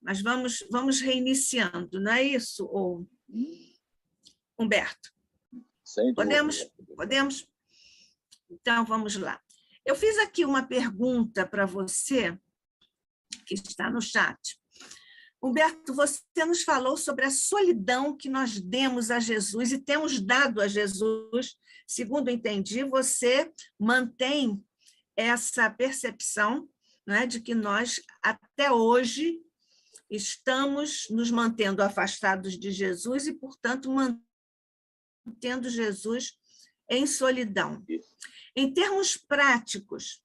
mas vamos reiniciando, não é isso, Humberto? Sem dúvida. Podemos? Então, vamos lá. Eu fiz aqui uma pergunta para você, que está no chat. Humberto, você nos falou sobre a solidão que nós demos a Jesus e temos dado a Jesus. Segundo entendi, você mantém essa percepção, né, de que nós, até hoje, estamos nos mantendo afastados de Jesus e, portanto, mantendo Jesus em solidão. Em termos práticos,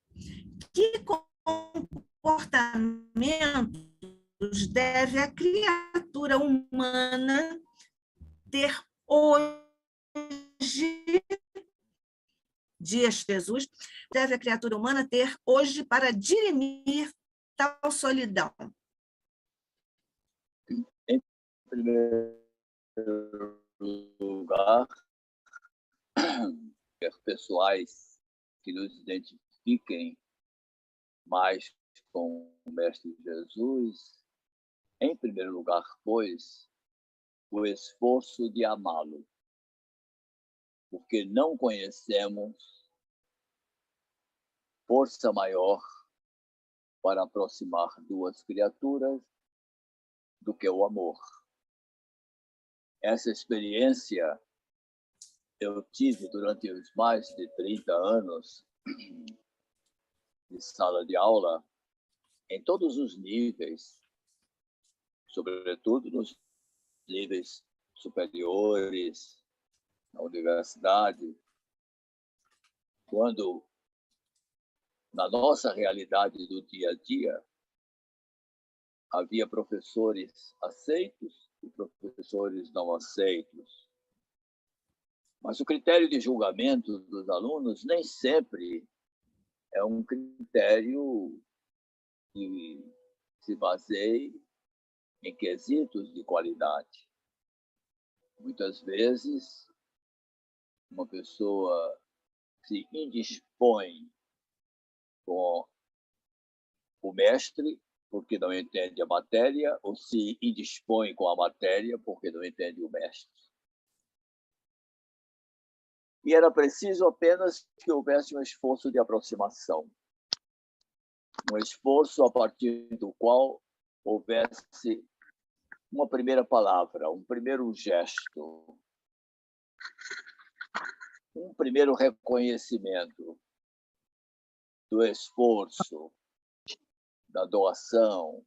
que comportamentos deve a criatura humana ter hoje, dias de Jesus, deve a criatura humana ter hoje para dirimir tal solidão? Em primeiro lugar, pessoais que nos identifiquem mais com o Mestre Jesus, em primeiro lugar, pois, o esforço de amá-lo, porque não conhecemos força maior para aproximar duas criaturas do que o amor. Essa experiência eu tive durante os mais de 30 anos de sala de aula, em todos os níveis, sobretudo nos níveis superiores, na universidade, quando, na nossa realidade do dia a dia, havia professores aceitos e professores não aceitos. Mas o critério de julgamento dos alunos nem sempre é um critério que se baseie em quesitos de qualidade. Muitas vezes, uma pessoa se indispõe com o mestre porque não entende a matéria, ou se indispõe com a matéria porque não entende o mestre. E era preciso apenas que houvesse um esforço de aproximação, um esforço a partir do qual houvesse uma primeira palavra, um primeiro gesto, um primeiro reconhecimento do esforço, da doação,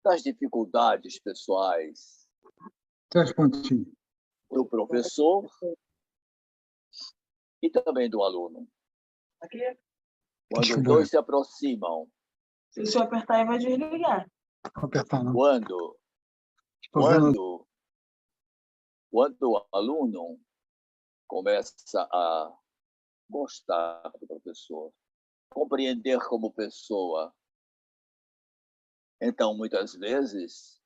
das dificuldades pessoais do professor e também do aluno. Quando os dois se aproximam, se o senhor apertar aí, vai desligar. Não apertar, não. Quando o aluno começa a gostar do professor, compreender como pessoa, então, muitas vezes,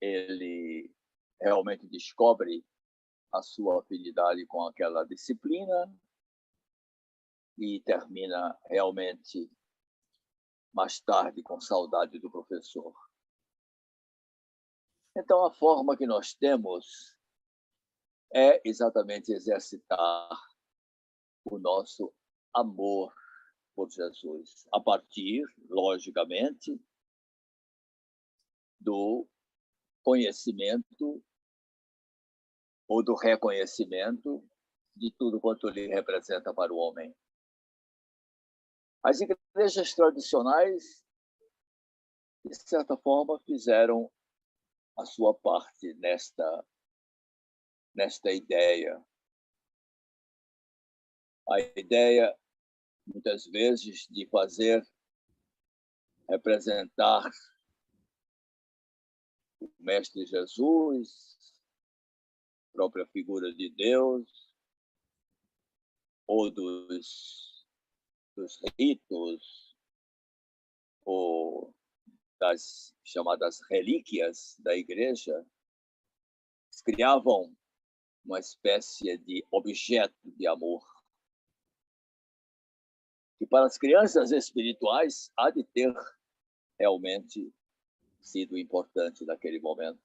ele realmente descobre a sua afinidade com aquela disciplina e termina realmente mais tarde com saudade do professor. Então, a forma que nós temos é exatamente exercitar o nosso amor por Jesus, a partir, logicamente, do conhecimento ou do reconhecimento de tudo quanto ele representa para o homem. As igrejas tradicionais, de certa forma, fizeram a sua parte nesta ideia. A ideia, muitas vezes, de fazer representar o Mestre Jesus, a própria figura de Deus, ou dos ritos, ou das chamadas relíquias da igreja, criavam uma espécie de objeto de amor. E para as crianças espirituais há de ter realmente sido importante naquele momento.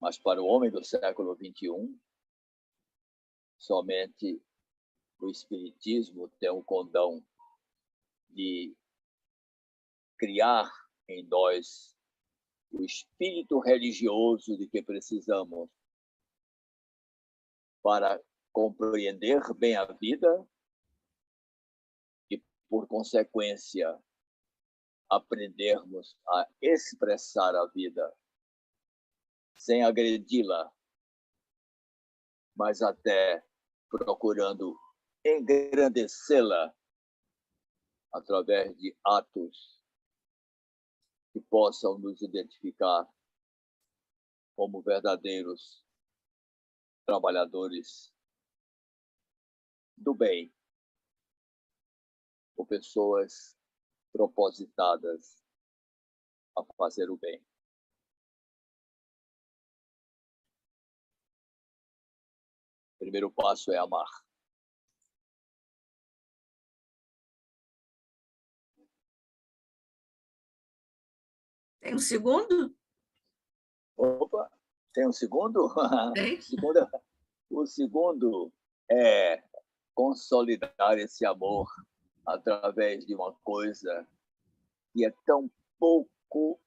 Mas para o homem do século XXI, somente o Espiritismo tem o condão de criar em nós o espírito religioso de que precisamos para compreender bem a vida e, por consequência, aprendermos a expressar a vida sem agredi-la, mas até procurando engrandecê-la através de atos que possam nos identificar como verdadeiros trabalhadores do bem, ou pessoas propositadas a fazer o bem. O primeiro passo é amar. Tem um segundo? Opa, tem um segundo? Tem. O segundo é consolidar esse amor através de uma coisa que é tão pouco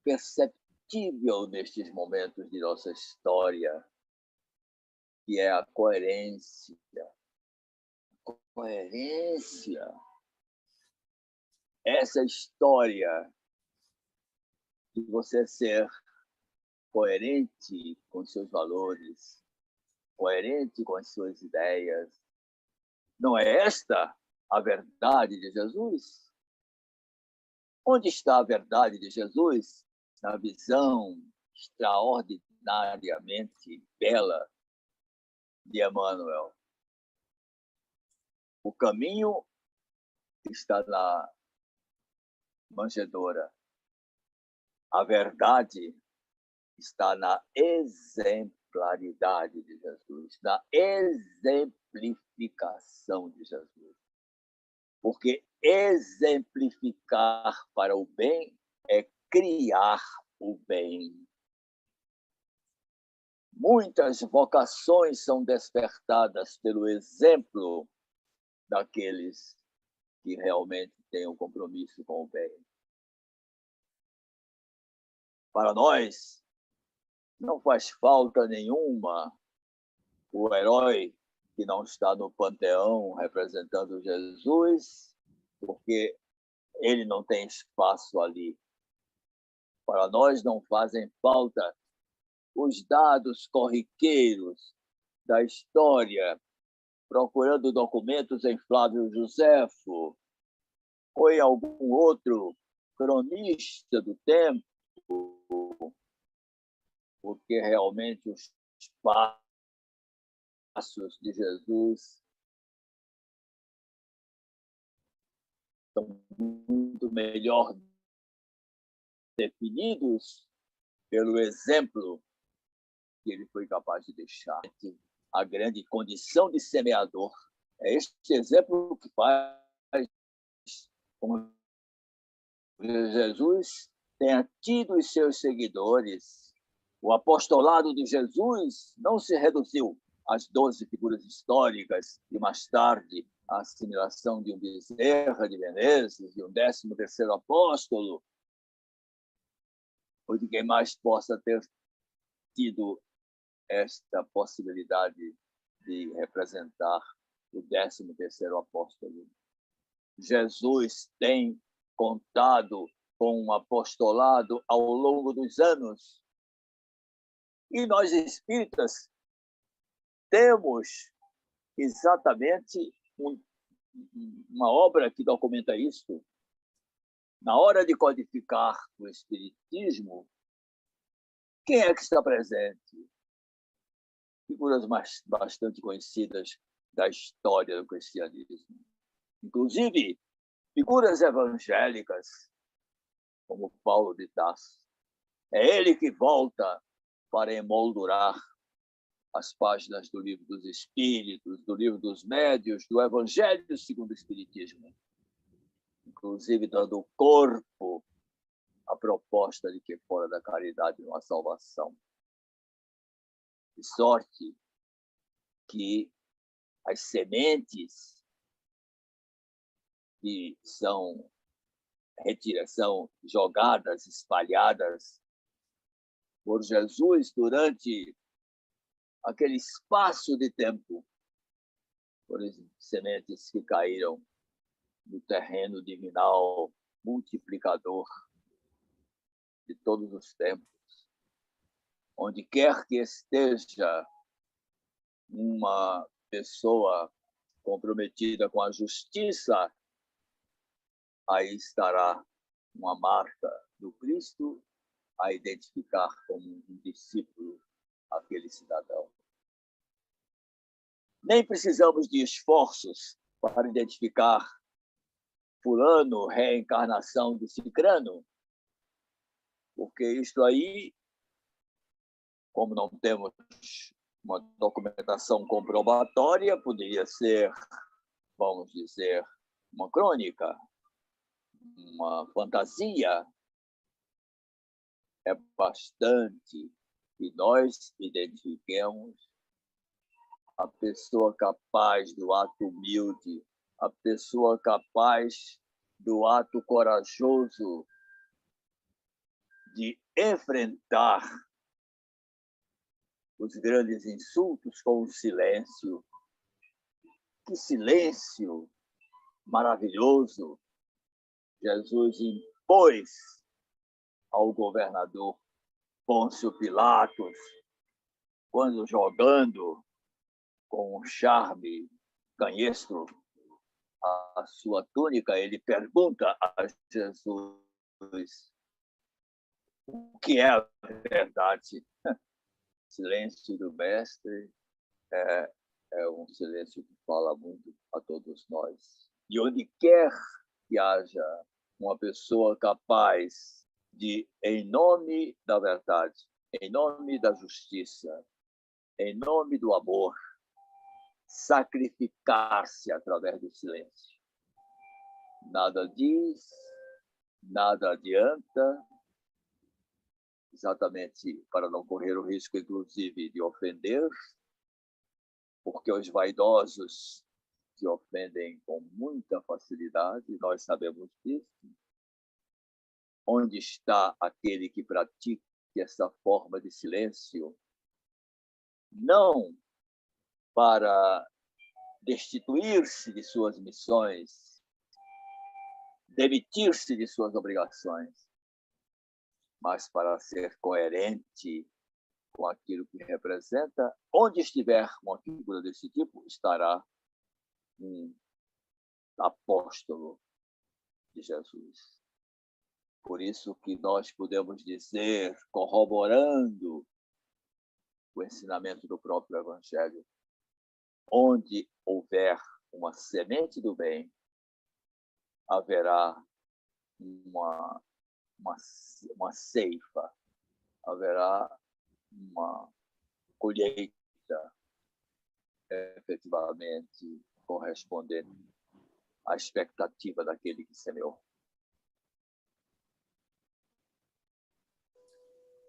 perceptível nestes momentos de nossa história, que é a coerência. Coerência. Essa história de você ser coerente com seus valores, coerente com as suas ideias. Não é esta a verdade de Jesus? Onde está a verdade de Jesus? Na visão extraordinariamente bela de Emmanuel. O caminho está na manjedoura. A verdade está na exemplaridade de Jesus, na exemplificação de Jesus. Porque exemplificar para o bem é criar o bem. Muitas vocações são despertadas pelo exemplo daqueles que realmente têm um compromisso com o bem. Para nós, não faz falta nenhuma o herói que não está no panteão representando Jesus, porque ele não tem espaço ali. Para nós não fazem falta os dados corriqueiros da história, procurando documentos em Flávio Josefo ou em algum outro cronista do tempo, porque realmente os passos de Jesus são muito melhor definidos pelo exemplo que ele foi capaz de deixar. A grande condição de semeador é este exemplo que faz com que Jesus tenha tido os seus seguidores. O apostolado de Jesus não se reduziu às 12 figuras históricas e, mais tarde, a assimilação de um Bezerra de Menezes, de um 13º apóstolo, ou de quem mais possa ter tido esta possibilidade de representar o 13º apóstolo. Jesus tem contado com um apostolado ao longo dos anos. E nós espíritas temos exatamente uma obra que documenta isso. Na hora de codificar o espiritismo, quem é que está presente? Figuras bastante conhecidas da história do cristianismo. Inclusive, figuras evangélicas, como Paulo de Tarso. É ele que volta para emoldurar as páginas do Livro dos Espíritos, do Livro dos Médiuns, do Evangelho segundo o Espiritismo. inclusive dando corpo à proposta de que fora da caridade não há salvação. De sorte que as sementes que são jogadas, espalhadas por Jesus durante aquele espaço de tempo, por exemplo, sementes que caíram no terreno divinal multiplicador de todos os tempos. Onde quer que esteja uma pessoa comprometida com a justiça, aí estará uma marca do Cristo a identificar como um discípulo aquele cidadão. Nem precisamos de esforços para identificar fulano, reencarnação de cicrano, porque isto aí, como não temos uma documentação comprobatória, poderia ser, vamos dizer, uma crônica, uma fantasia. É bastante que nós identifiquemos a pessoa capaz do ato humilde, a pessoa capaz do ato corajoso de enfrentar os grandes insultos com o silêncio. Que silêncio maravilhoso Jesus impôs ao governador Pôncio Pilatos, quando jogando com um charme canhestro a sua túnica, ele pergunta a Jesus o que é a verdade. Silêncio do mestre é um silêncio que fala muito a todos nós. E onde quer que haja uma pessoa capaz de, em nome da verdade, em nome da justiça, em nome do amor, sacrificar-se através do silêncio. Nada diz, nada adianta, exatamente para não correr o risco, inclusive, de ofender, porque os vaidosos se ofendem com muita facilidade, nós sabemos disso. Onde está aquele que pratica essa forma de silêncio? Não para destituir-se de suas missões, demitir-se de suas obrigações, mas para ser coerente com aquilo que representa. Onde estiver uma figura desse tipo, estará um apóstolo de Jesus. Por isso que nós podemos dizer, corroborando o ensinamento do próprio Evangelho, onde houver uma semente do bem, haverá uma ceifa, haverá uma colheita efetivamente correspondente à expectativa daquele que semeou.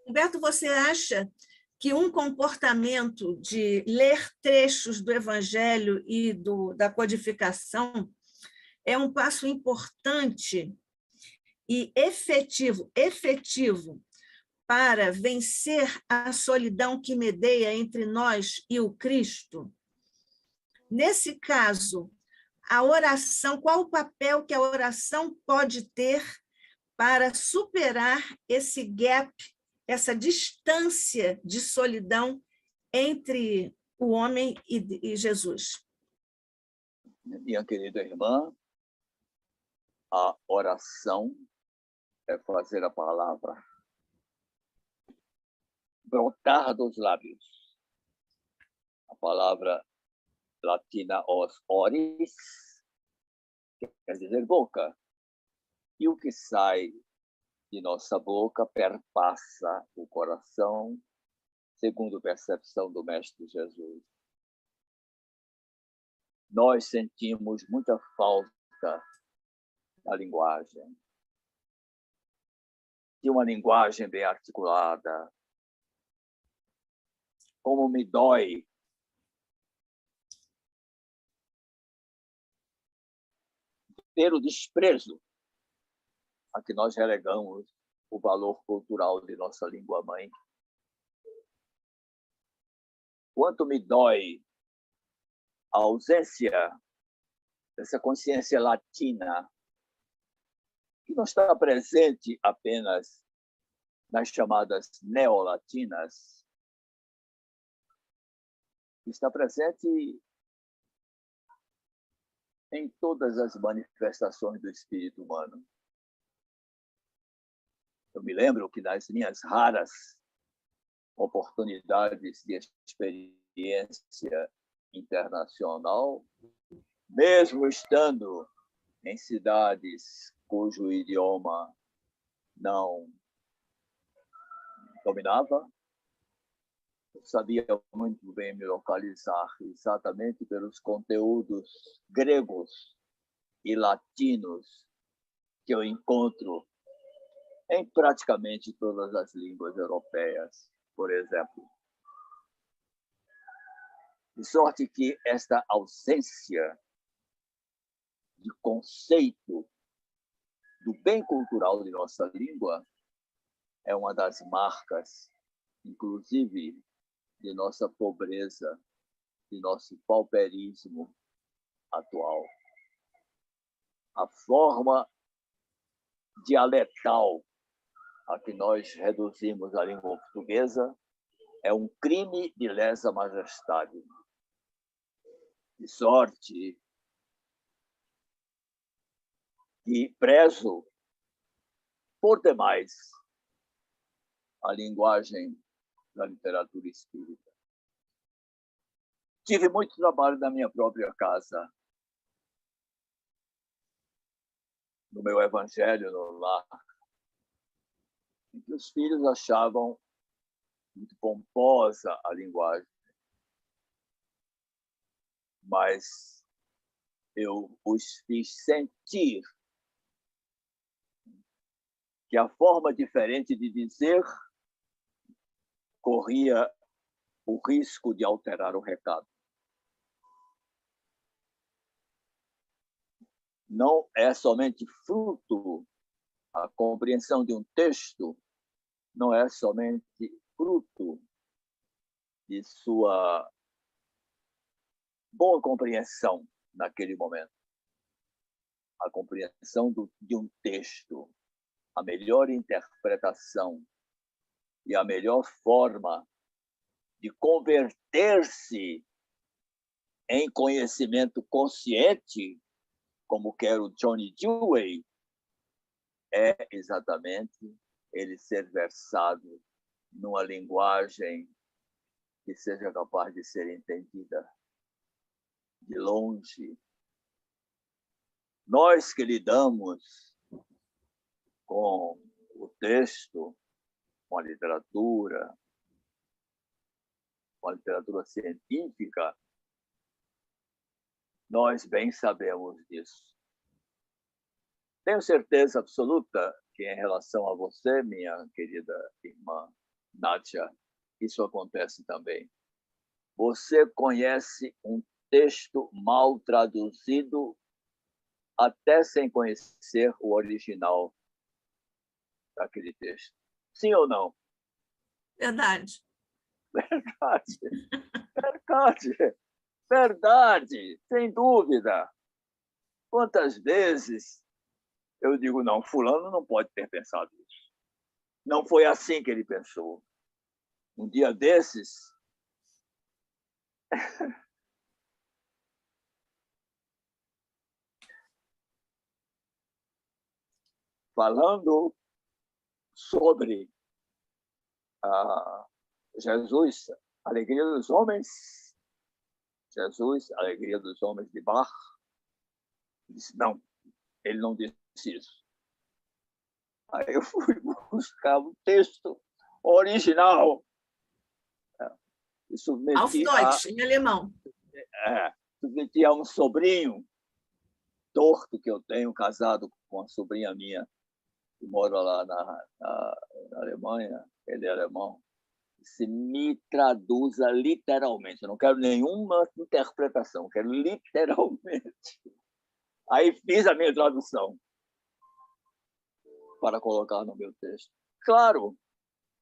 Humberto, você acha que um comportamento de ler trechos do Evangelho e da codificação é um passo importante e efetivo para vencer a solidão que medeia entre nós e o Cristo? Nesse caso, a oração, qual o papel que a oração pode ter para superar esse gap, essa distância de solidão entre o homem e Jesus? Minha querida irmã, a oração é fazer a palavra brotar dos lábios. A palavra latina os oris quer dizer boca. E o que sai de nossa boca perpassa o coração, segundo a percepção do Mestre Jesus. Nós sentimos muita falta da linguagem, de uma linguagem bem articulada. Como me dói ter o desprezo a que nós relegamos o valor cultural de nossa língua-mãe. Quanto me dói a ausência dessa consciência latina, que não está presente apenas nas chamadas neolatinas, está presente em todas as manifestações do espírito humano. Eu me lembro que nas minhas raras oportunidades de experiência internacional, mesmo estando em cidades cujo idioma não dominava, eu sabia muito bem me localizar exatamente pelos conteúdos gregos e latinos que eu encontro em praticamente todas as línguas europeias, por exemplo. De sorte que esta ausência de conceito do bem cultural de nossa língua é uma das marcas, inclusive, de nossa pobreza, de nosso pauperismo atual. A forma dialetal a que nós reduzimos a língua portuguesa é um crime de lesa majestade. De sorte que prezo por demais a linguagem da literatura espírita. Tive muito trabalho na minha própria casa, no meu evangelho, no lar, em que os filhos achavam muito pomposa a linguagem. Mas eu os fiz sentir que a forma diferente de dizer corria o risco de alterar o recado. Não é somente fruto, a compreensão de um texto não é somente fruto de sua boa compreensão naquele momento. A compreensão de um texto, a melhor interpretação e a melhor forma de converter-se em conhecimento consciente, como quer o Johnny Dewey, é exatamente ele ser versado numa linguagem que seja capaz de ser entendida de longe. Nós que lidamos com o texto, com a literatura científica, nós bem sabemos disso. Tenho certeza absoluta que, em relação a você, minha querida irmã Nádia, isso acontece também. Você conhece um texto mal traduzido até sem conhecer o original daquele texto. Sim ou não? Verdade. Verdade. Verdade. Verdade, sem dúvida. Quantas vezes eu digo, não, fulano não pode ter pensado isso. Não foi assim que ele pensou. Um dia desses, falando sobre Jesus, Alegria dos Homens, Jesus, Alegria dos Homens de Bach, disse, não, ele não disse isso. Aí eu fui buscar o texto original. Auf Deutsch, em alemão. Submeti a um sobrinho torto que eu tenho, casado com uma sobrinha minha, que mora lá na Alemanha, ele é alemão, se me traduza literalmente. Eu não quero nenhuma interpretação, quero literalmente. Aí fiz a minha tradução para colocar no meu texto. Claro,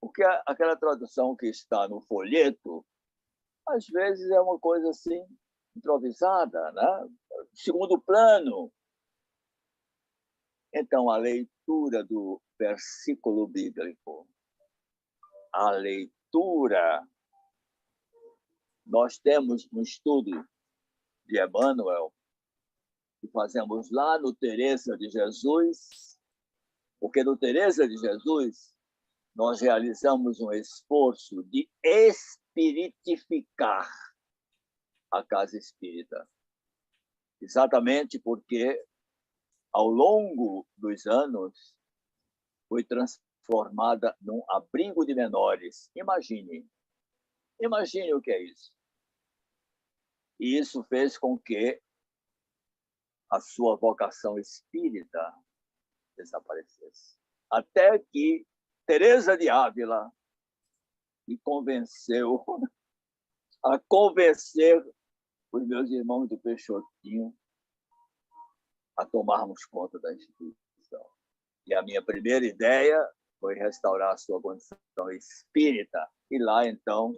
porque aquela tradução que está no folheto, às vezes é uma coisa assim, improvisada, né? Segundo plano. Então, a leitura do versículo bíblico, a leitura, nós temos um estudo de Emmanuel, que fazemos lá no Teresa de Jesus, porque no Teresa de Jesus nós realizamos um esforço de espiritificar a casa espírita. Exatamente porque, ao longo dos anos, foi transformada num abrigo de menores. Imagine o que é isso. E isso fez com que a sua vocação espírita desaparecesse. Até que Teresa de Ávila me convenceu a convencer os meus irmãos do Peixotinho a tomarmos conta da instituição. E a minha primeira ideia foi restaurar a sua condição espírita. E lá, então,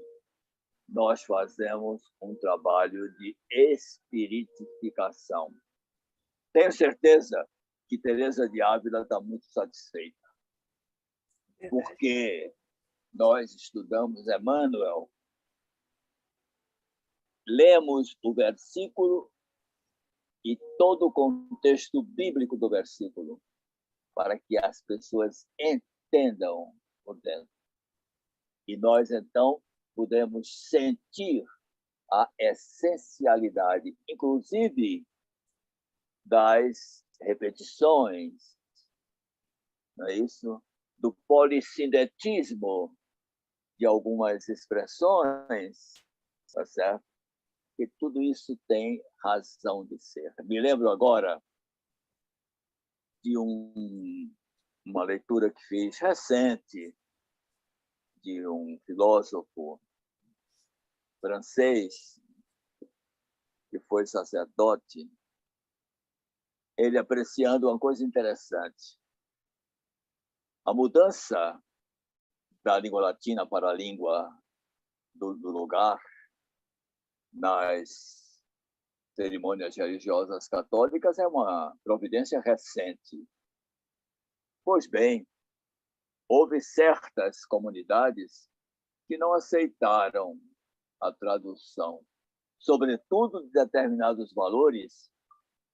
nós fazemos um trabalho de espiritificação. Tenho certeza que Teresa de Ávila está muito satisfeita, porque nós estudamos Emmanuel, lemos o versículo e todo o contexto bíblico do versículo, para que as pessoas entendam por dentro. E nós, então, podemos sentir a essencialidade, inclusive das repetições, não é isso? Do polissindetismo de algumas expressões, tá certo? Que tudo isso tem razão de ser. Me lembro agora de uma leitura que fiz recente de um filósofo francês que foi sacerdote, ele apreciando uma coisa interessante. A mudança da língua latina para a língua do lugar nas cerimônias religiosas católicas é uma providência recente. Pois bem, houve certas comunidades que não aceitaram a tradução, sobretudo de determinados valores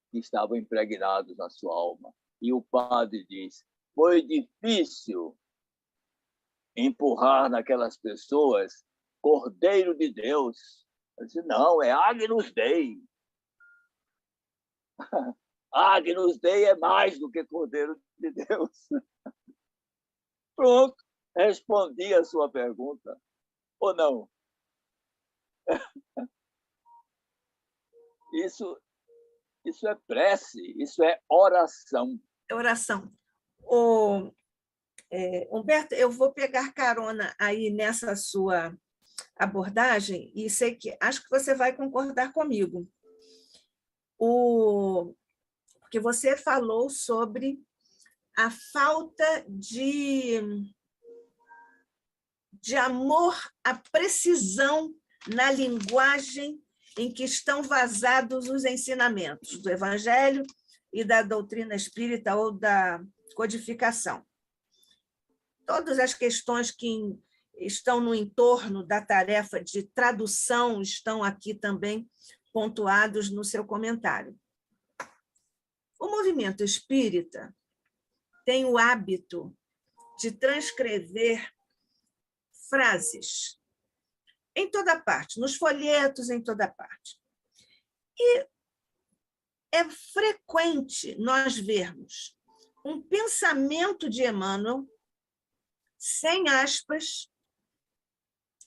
que estavam impregnados na sua alma. E o padre diz, foi difícil empurrar naquelas pessoas Cordeiro de Deus. Eu disse, não, é Agnus Dei. Agnus Dei é mais do que Cordeiro de Deus. Pronto, respondi a sua pergunta. Ou não? Isso é prece, isso é oração. É oração. Humberto, eu vou pegar carona aí nessa sua abordagem e acho que você vai concordar comigo. Porque você falou sobre a falta de amor à precisão na linguagem em que estão vazados os ensinamentos do Evangelho e da doutrina espírita ou da codificação. Todas as questões que estão no entorno da tarefa de tradução estão aqui também pontuados no seu comentário. O movimento espírita tem o hábito de transcrever frases em toda parte, nos folhetos, em toda parte. E é frequente nós vermos um pensamento de Emmanuel sem aspas,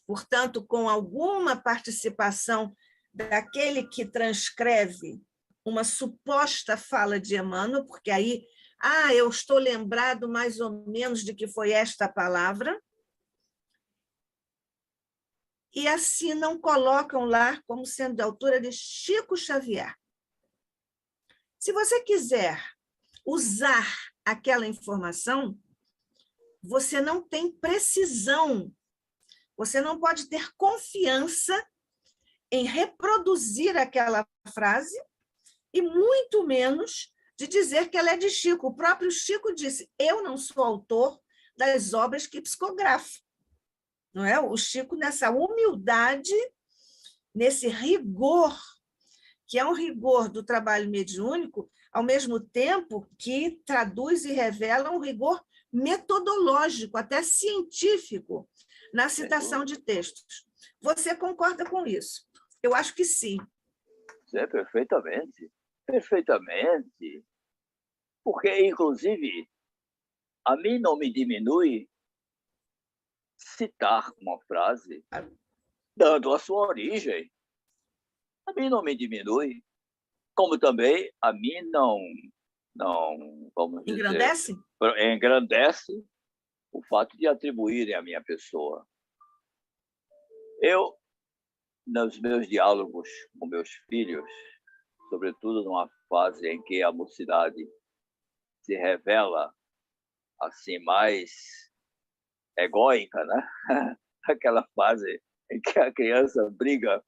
portanto, com alguma participação daquele que transcreve uma suposta fala de Emmanuel, porque aí, eu estou lembrado mais ou menos de que foi esta palavra, e assim não colocam lá como sendo de autora de Chico Xavier. Se você quiser usar aquela informação, você não tem precisão, você não pode ter confiança em reproduzir aquela frase e muito menos de dizer que ela é de Chico. O próprio Chico disse: eu não sou autor das obras que psicografo. Não é? O Chico, nessa humildade, nesse rigor, que é um rigor do trabalho mediúnico, ao mesmo tempo que traduz e revela um rigor metodológico, até científico, na citação de textos. Você concorda com isso? Eu acho que sim. É, perfeitamente. Perfeitamente. Porque, inclusive, a mim não me diminui citar uma frase dando a sua origem. A mim não me diminui. Como também a mim não vamos dizer, engrandece? Engrandece o fato de atribuírem à minha pessoa. Eu, nos meus diálogos com meus filhos, sobretudo numa fase em que a mocidade se revela assim mais egóica, né? Aquela fase em que a criança briga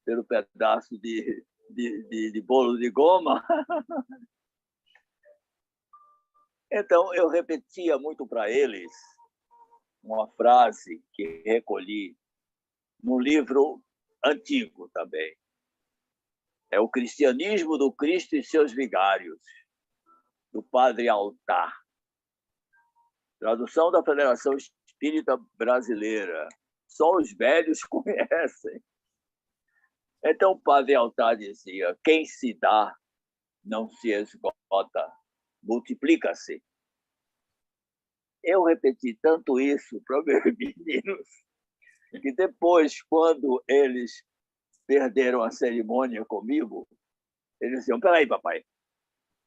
pelo pedaço de bolo de goma. Então, eu repetia muito para eles uma frase que recolhi num livro antigo também. É O Cristianismo do Cristo e Seus Vigários, do Padre Altar. Tradução da Federação Espírita Brasileira. Só os velhos conhecem. Então, o Padre Altar dizia: quem se dá não se esgota, multiplica-se. Eu repeti tanto isso para meus meninos que depois, quando eles perderam a cerimônia comigo, eles diziam: peraí, papai.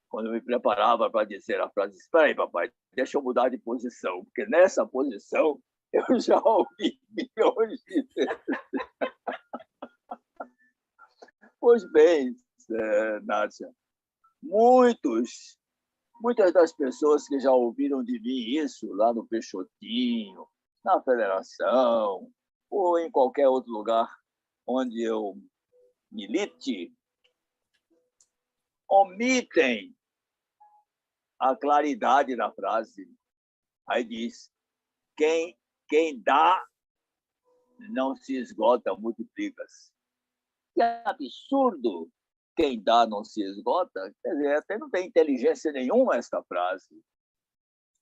Quando eu me preparava para dizer a frase, espera aí, papai, deixa eu mudar de posição, porque nessa posição eu já ouvi milhões de vezes. Pois bem, Nádia, muitas das pessoas que já ouviram de mim isso lá no Peixotinho, na Federação, ou em qualquer outro lugar onde eu milite, omitem a claridade da frase. Aí diz: quem dá não se esgota, multiplica-se. Que absurdo! Quem dá não se esgota. Quer dizer, até não tem inteligência nenhuma esta frase.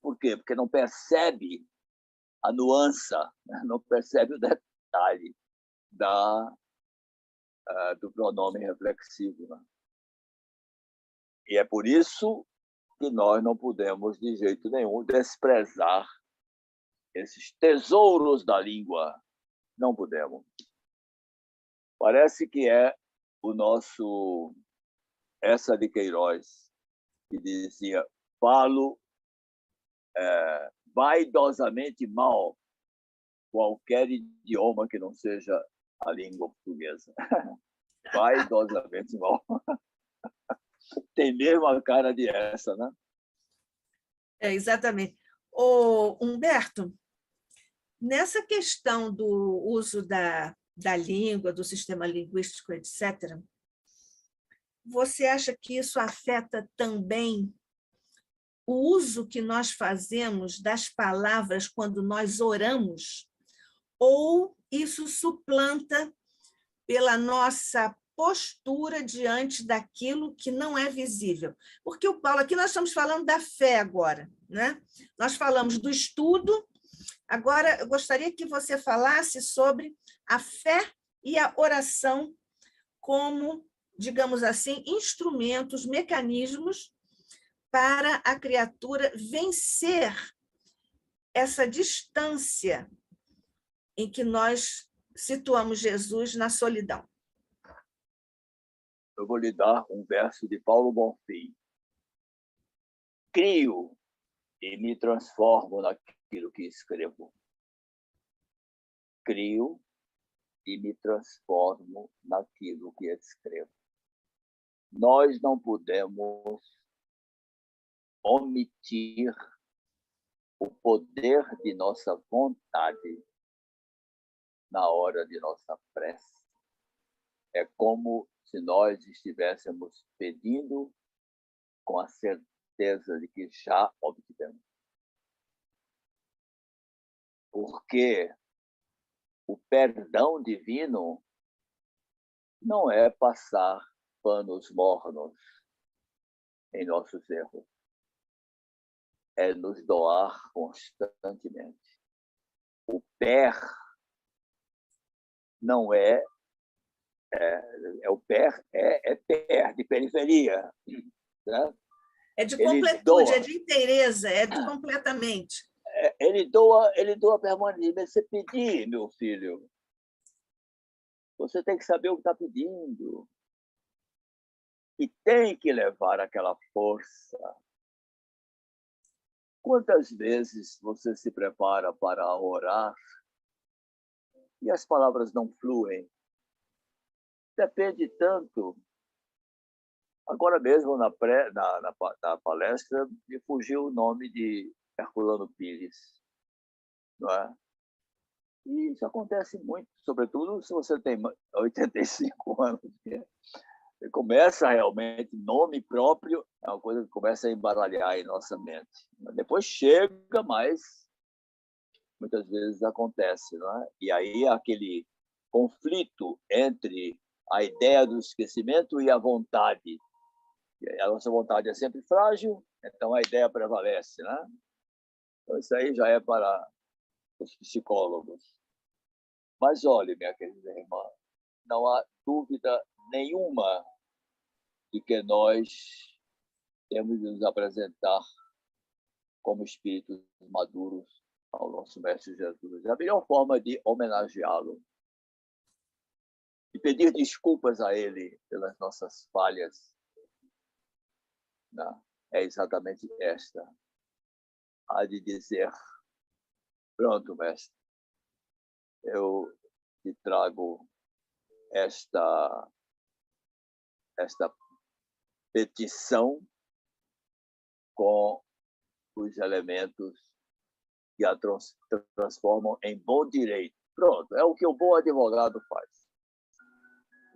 Por quê? Porque não percebe a nuance, não percebe o detalhe do pronome reflexivo. Né? E é por isso que nós não podemos, de jeito nenhum, desprezar esses tesouros da língua. Não podemos. Parece que é o nosso Essa de Queiroz, que dizia: falo vaidosamente mal qualquer idioma que não seja a língua portuguesa. Vaidosamente mal. Tem mesmo a cara de essa, né? Exatamente. Ô, Humberto, nessa questão do uso da língua, do sistema linguístico, etc., você acha que isso afeta também o uso que nós fazemos das palavras quando nós oramos? Ou isso suplanta pela nossa postura diante daquilo que não é visível? Porque, Paulo, aqui nós estamos falando da fé agora, né? Nós falamos do estudo, agora eu gostaria que você falasse sobre a fé e a oração como, digamos assim, instrumentos, mecanismos para a criatura vencer essa distância em que nós situamos Jesus na solidão. eu vou lhe dar um verso de Paulo Bonfim. Crio e me transformo naquilo que escrevo. Crio e me transformo naquilo que escrevo. Nós não podemos omitir o poder de nossa vontade na hora de nossa prece. É como se nós estivéssemos pedindo com a certeza de que já obtivemos. Porque o perdão divino não é passar panos mornos em nossos erros. É nos doar constantemente. O PER não é o PER é PER, de periferia. Né? É de completude, é de inteireza, é de completamente. Ele doa permanentemente. Você pedir, meu filho, você tem que saber o que está pedindo. E tem que levar aquela força. Quantas vezes você se prepara para orar e as palavras não fluem? Depende tanto. Agora mesmo, na palestra, me fugiu o nome de Herculano Pires. Não é? E isso acontece muito, sobretudo se você tem 85 anos. Você começa realmente, nome próprio, é uma coisa que começa a embaralhar em nossa mente. Depois chega, mas muitas vezes acontece. Não é? E aí aquele conflito entre a ideia do esquecimento e a vontade. A nossa vontade é sempre frágil, então a ideia prevalece. Né? Então isso aí já é para os psicólogos. Mas olhe, minha querida irmã, não há dúvida nenhuma de que nós temos de nos apresentar como espíritos maduros ao nosso Mestre Jesus. A melhor forma de homenageá-lo e pedir desculpas a ele pelas nossas falhas, né? É exatamente esta. A de dizer, pronto, mestre, eu te trago esta petição com os elementos que a transformam em bom direito. Pronto, é o que o bom advogado faz.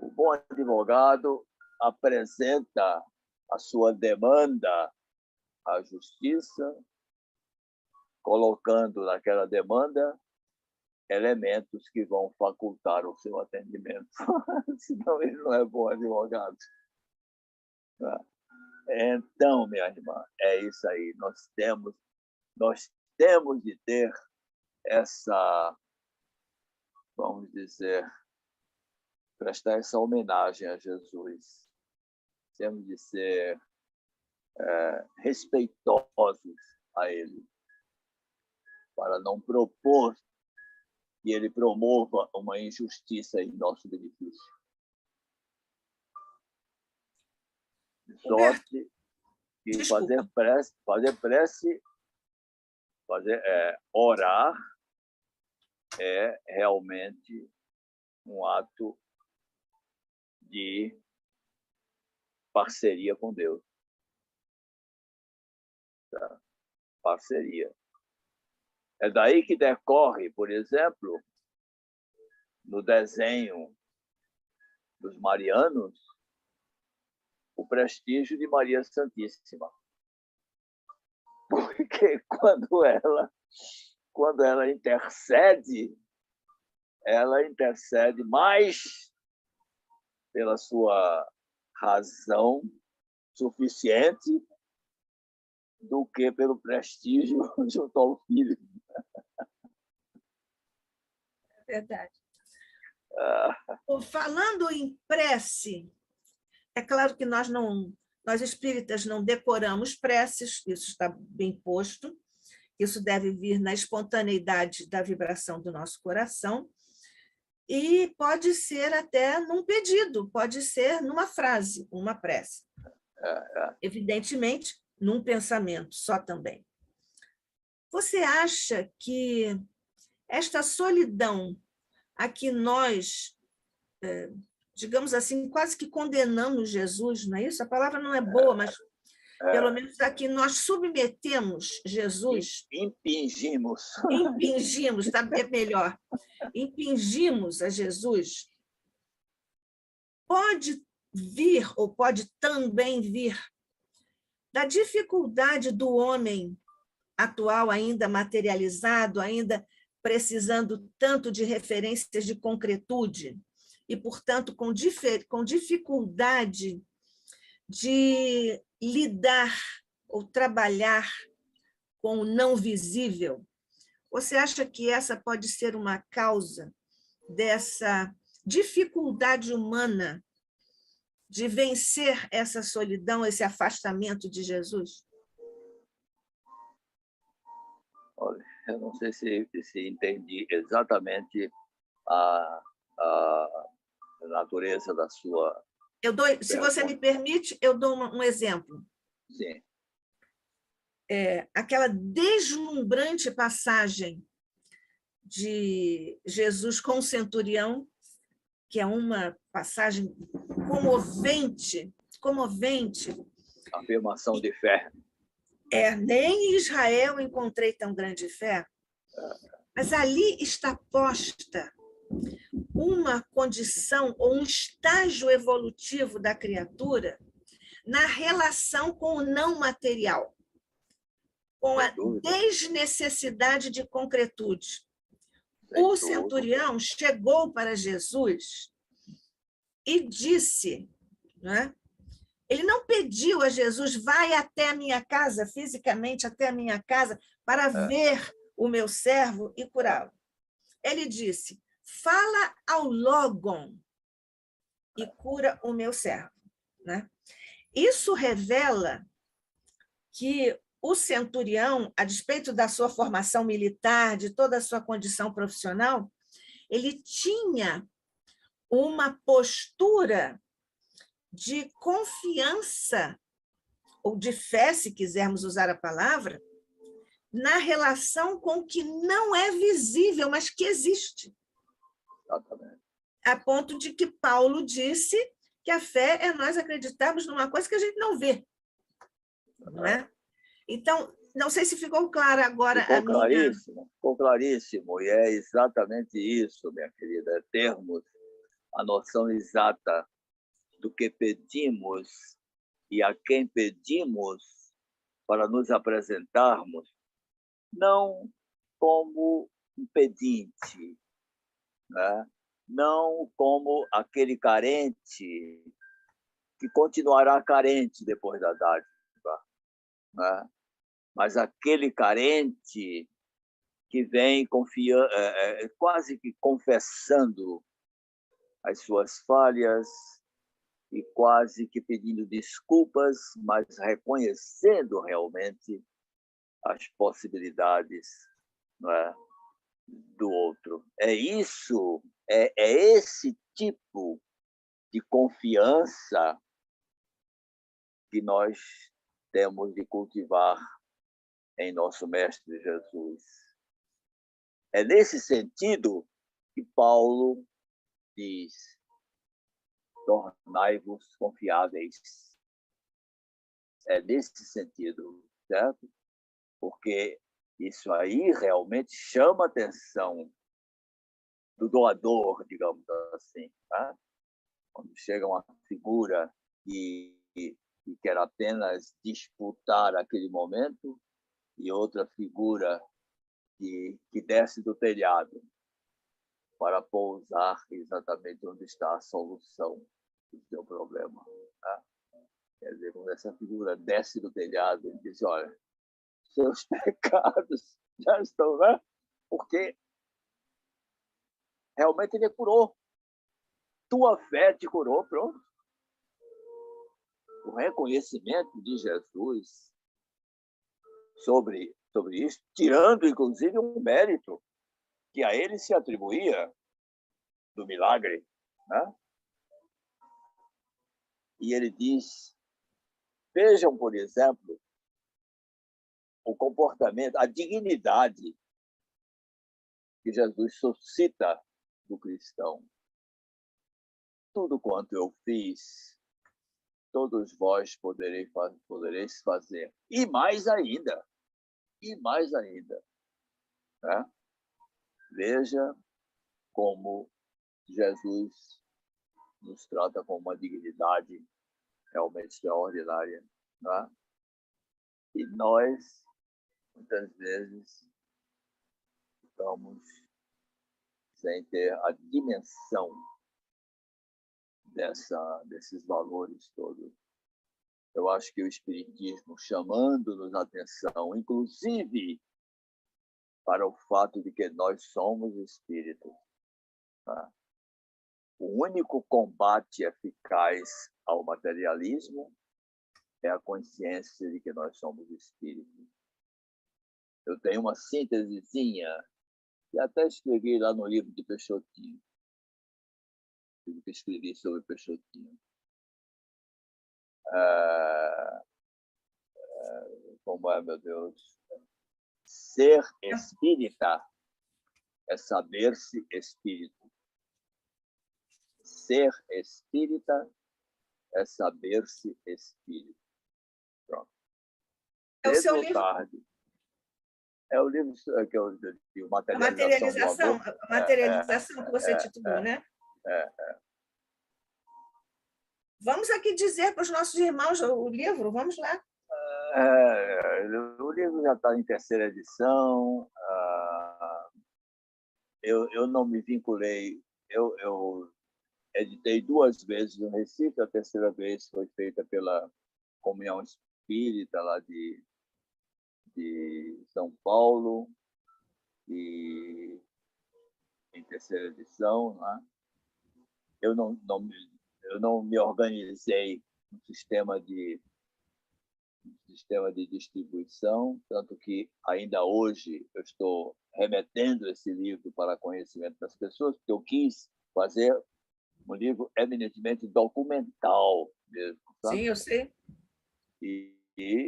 O bom advogado apresenta a sua demanda à justiça, colocando naquela demanda elementos que vão facultar o seu atendimento. Senão ele não é bom advogado. Então, minha irmã, é isso aí. Nós temos de ter essa, vamos dizer, prestar essa homenagem a Jesus. Temos de ser respeitosos a ele, para não propor que ele promova uma injustiça em nosso benefício. De sorte que orar é realmente um ato de parceria com Deus. Tá? Parceria. É daí que decorre, por exemplo, no desenho dos marianos, o prestígio de Maria Santíssima. Porque quando ela intercede mais pela sua razão suficiente do que pelo prestígio junto ao filho. É verdade. Falando em prece, é claro que nós espíritas não decoramos preces, isso está bem posto, isso deve vir na espontaneidade da vibração do nosso coração, e pode ser até num pedido, pode ser numa frase, uma prece. Evidentemente, num pensamento só também. Você acha que esta solidão a que nós, digamos assim, quase que condenamos Jesus, não é isso? A palavra não é boa, mas pelo menos aqui nós submetemos Jesus. Impingimos. Impingimos, está melhor. Impingimos a Jesus. Pode vir, ou pode também vir, da dificuldade do homem atual, ainda materializado, ainda precisando tanto de referências de concretude, e, portanto, com dificuldade de lidar ou trabalhar com o não visível. Você acha que essa pode ser uma causa dessa dificuldade humana de vencer essa solidão, esse afastamento de Jesus? Olha, eu não sei se entendi exatamente a natureza da sua... Se você me permite, eu dou um exemplo. Sim. Aquela deslumbrante passagem de Jesus com o centurião, que é uma passagem comovente. Afirmação de fé. Nem em Israel encontrei tão grande fé. Mas ali está posta uma condição ou um estágio evolutivo da criatura na relação com o não material, com a desnecessidade de concretude. O centurião chegou para Jesus e disse, né? Ele não pediu a Jesus, vai até a minha casa, fisicamente até a minha casa, para ver o meu servo e curá-lo. Ele disse, fala ao Lógon e cura o meu servo. Né? Isso revela que o centurião, a despeito da sua formação militar, de toda a sua condição profissional, ele tinha uma postura de confiança, ou de fé, se quisermos usar a palavra, na relação com o que não é visível, mas que existe. Exatamente. A ponto de que Paulo disse que a fé é nós acreditarmos numa coisa que a gente não vê. Não é? Então, não sei se ficou claro agora a minha... Ficou claríssimo, e é exatamente isso, minha querida, é termos a noção exata do que pedimos e a quem pedimos para nos apresentarmos, não como um pedinte, né? Não como aquele carente que continuará carente depois da dádiva, né? Mas aquele carente que vem confiando, quase que confessando as suas falhas e quase que pedindo desculpas, mas reconhecendo realmente as possibilidades, não é, do outro. É isso, é esse tipo de confiança que nós temos de cultivar em nosso Mestre Jesus. É nesse sentido que Paulo diz, tornai-vos confiáveis. É nesse sentido, certo? Porque isso aí realmente chama a atenção do doador, digamos assim. Tá? Quando chega uma figura que quer apenas disputar aquele momento e outra figura que desce do telhado para pousar exatamente onde está a solução do seu problema. Tá? Quer dizer, quando essa figura desce do telhado e diz, olha, seus pecados já estão, né? Porque realmente ele curou. Tua fé te curou, pronto. O reconhecimento de Jesus sobre isso, tirando, inclusive, um mérito que a ele se atribuía, do milagre, né? E ele diz, vejam, por exemplo, o comportamento, a dignidade que Jesus suscita do cristão. Tudo quanto eu fiz, todos vós podereis fazer. E mais ainda. Né? Veja como Jesus nos trata com uma dignidade realmente extraordinária. Né? E nós, muitas vezes, estamos sem ter a dimensão desses valores todos. Eu acho que o Espiritismo, chamando-nos a atenção, inclusive para o fato de que nós somos espíritos. Tá? O único combate eficaz ao materialismo é a consciência de que nós somos espíritos. Eu tenho uma síntesezinha, que até escrevi lá no livro de Peixotinho, que escrevi sobre Peixotinho. Como é, meu Deus? Ser espírita é saber-se espírito. Ser espírita é saber-se espírito. Pronto. É o seu livro? Tarde. É o livro que eu digo, Materialização do Amor. A materialização que você titulou, né? Vamos aqui dizer para os nossos irmãos o livro, vamos lá. O livro já está em 3ª edição. Eu não me vinculei. Eu editei 2 vezes no Recife. A 3ª vez foi feita pela Comunhão Espírita lá de São Paulo, e em 3ª edição. Né? Eu não me organizei no sistema de distribuição, tanto que ainda hoje eu estou remetendo esse livro para conhecimento das pessoas, porque eu quis fazer um livro eminentemente documental mesmo. Sabe? Sim, eu sei. E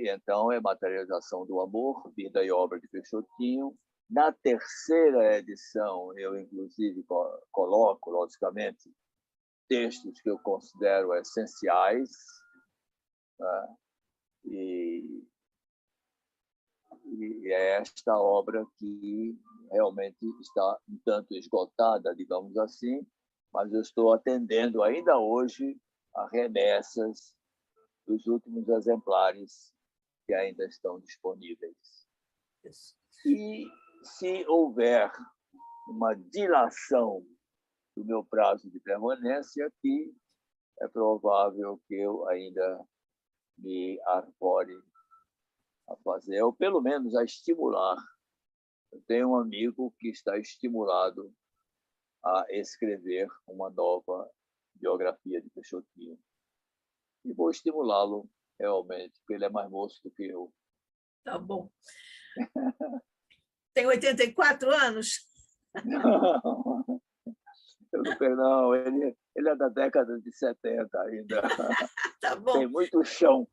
então é Materialização do Amor, Vida e Obra de Peixotinho. Na 3ª edição, eu inclusive coloco, logicamente, textos que eu considero essenciais, né? E é esta obra que realmente está um tanto esgotada, digamos assim, mas eu estou atendendo ainda hoje a remessas dos últimos exemplares que ainda estão disponíveis. Isso. E se houver uma dilação do meu prazo de permanência aqui, é provável que eu ainda me arbore a fazer, ou pelo menos a estimular. Eu tenho um amigo que está estimulado a escrever uma nova biografia de Peixotinho. E vou estimulá-lo realmente, porque ele é mais moço do que eu. Tá bom. Tem 84 anos? Não, eu não tenho, não. Ele é da década de 70 ainda. Tá bom. Tem muito chão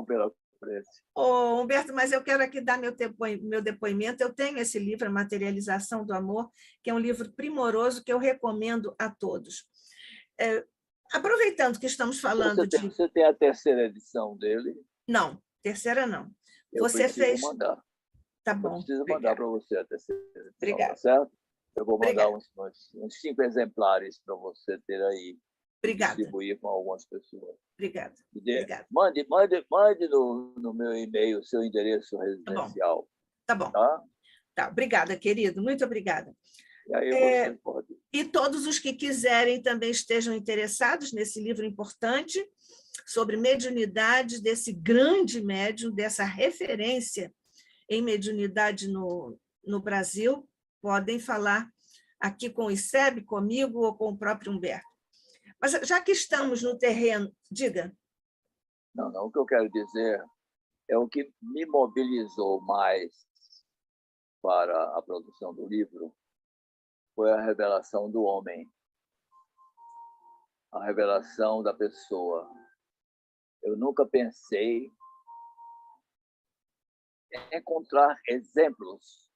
pela frente. Ô, Humberto, mas eu quero aqui dar meu depoimento. Eu tenho esse livro, A Materialização do Amor, que é um livro primoroso que eu recomendo a todos. Aproveitando que estamos falando Você tem a 3ª edição dele? Não, 3ª não. Eu preciso mandar. Tá bom. Eu preciso mandar para você a 3ª edição, Obrigada. tá certo? Eu vou mandar uns 5 exemplares para você ter aí. Obrigada. Distribuir com algumas pessoas. Obrigada. Mande no meu e-mail o seu endereço residencial. Tá bom. Tá, obrigada, querido. Muito obrigada. E aí você pode. E todos os que quiserem também estejam interessados nesse livro importante sobre mediunidade desse grande médium, dessa referência em mediunidade no Brasil, podem falar aqui com o ICEB, comigo ou com o próprio Humberto. Mas já que estamos no terreno, diga. Não, o que eu quero dizer é o que me mobilizou mais para a produção do livro foi a revelação do homem, a revelação da pessoa. Eu nunca pensei em encontrar exemplos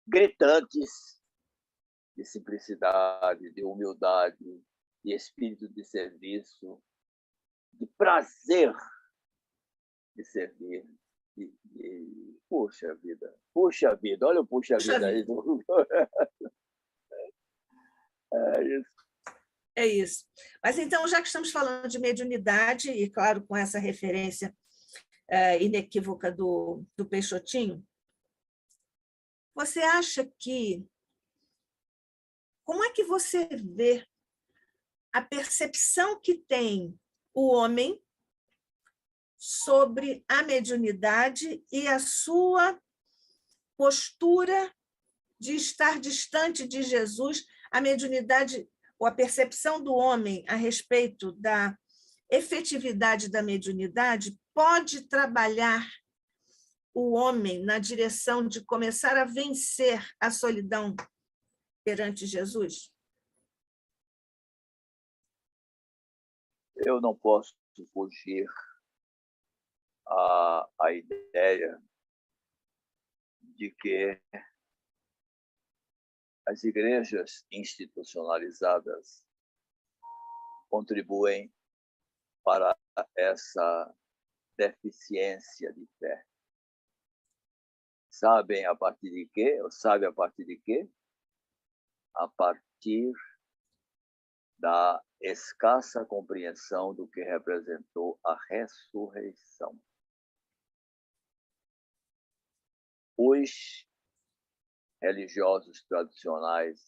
gritantes de simplicidade, de humildade, de espírito de serviço, de prazer de servir. Puxa vida, olha o puxa vida aí. É isso. É isso. Mas então, já que estamos falando de mediunidade, e claro, com essa referência inequívoca do Peixotinho, você acha que... Como é que você vê a percepção que tem o homem sobre a mediunidade e a sua postura de estar distante de Jesus, a mediunidade, ou a percepção do homem a respeito da efetividade da mediunidade pode trabalhar o homem na direção de começar a vencer a solidão perante Jesus? Eu não posso fugir à ideia de que as igrejas institucionalizadas contribuem para essa deficiência de fé. Sabem a partir de quê? Ou sabe a partir de quê? A partir da escassa compreensão do que representou a ressurreição. Os religiosos tradicionais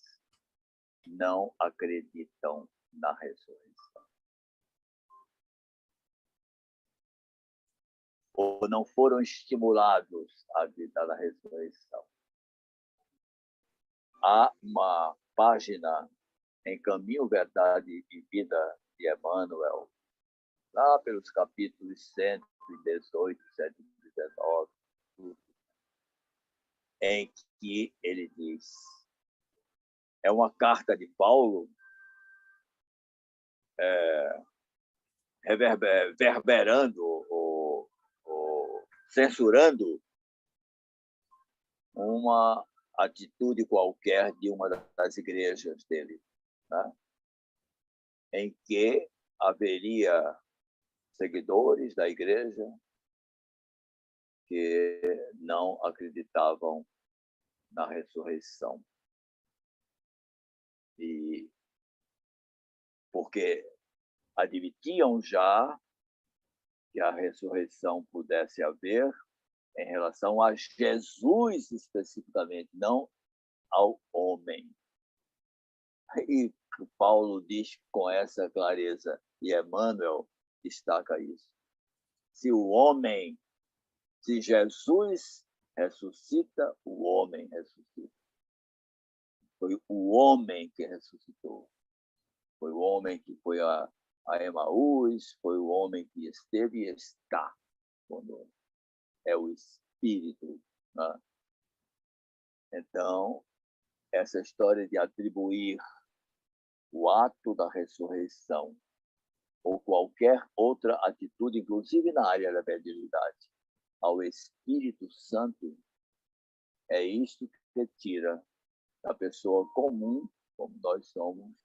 não acreditam na ressurreição. Ou não foram estimulados a acreditar na ressurreição. Há uma página em Caminho, Verdade e Vida de Emmanuel, lá pelos capítulos 118, 119, em que ele diz, é uma carta de Paulo reverberando ou censurando uma atitude qualquer de uma das igrejas dele, né? Em que haveria seguidores da igreja que não acreditavam na ressurreição. E porque admitiam já que a ressurreição pudesse haver em relação a Jesus especificamente, não ao homem. E Paulo diz com essa clareza, e Emmanuel destaca isso. Se Jesus ressuscita, o homem ressuscita. Foi o homem que ressuscitou. Foi o homem que foi a Emaús, foi o homem que esteve e está, quando é o Espírito, né? Então, essa história de atribuir o ato da ressurreição ou qualquer outra atitude, inclusive na área da mediunidade, ao Espírito Santo, é isto que tira da pessoa comum, como nós somos,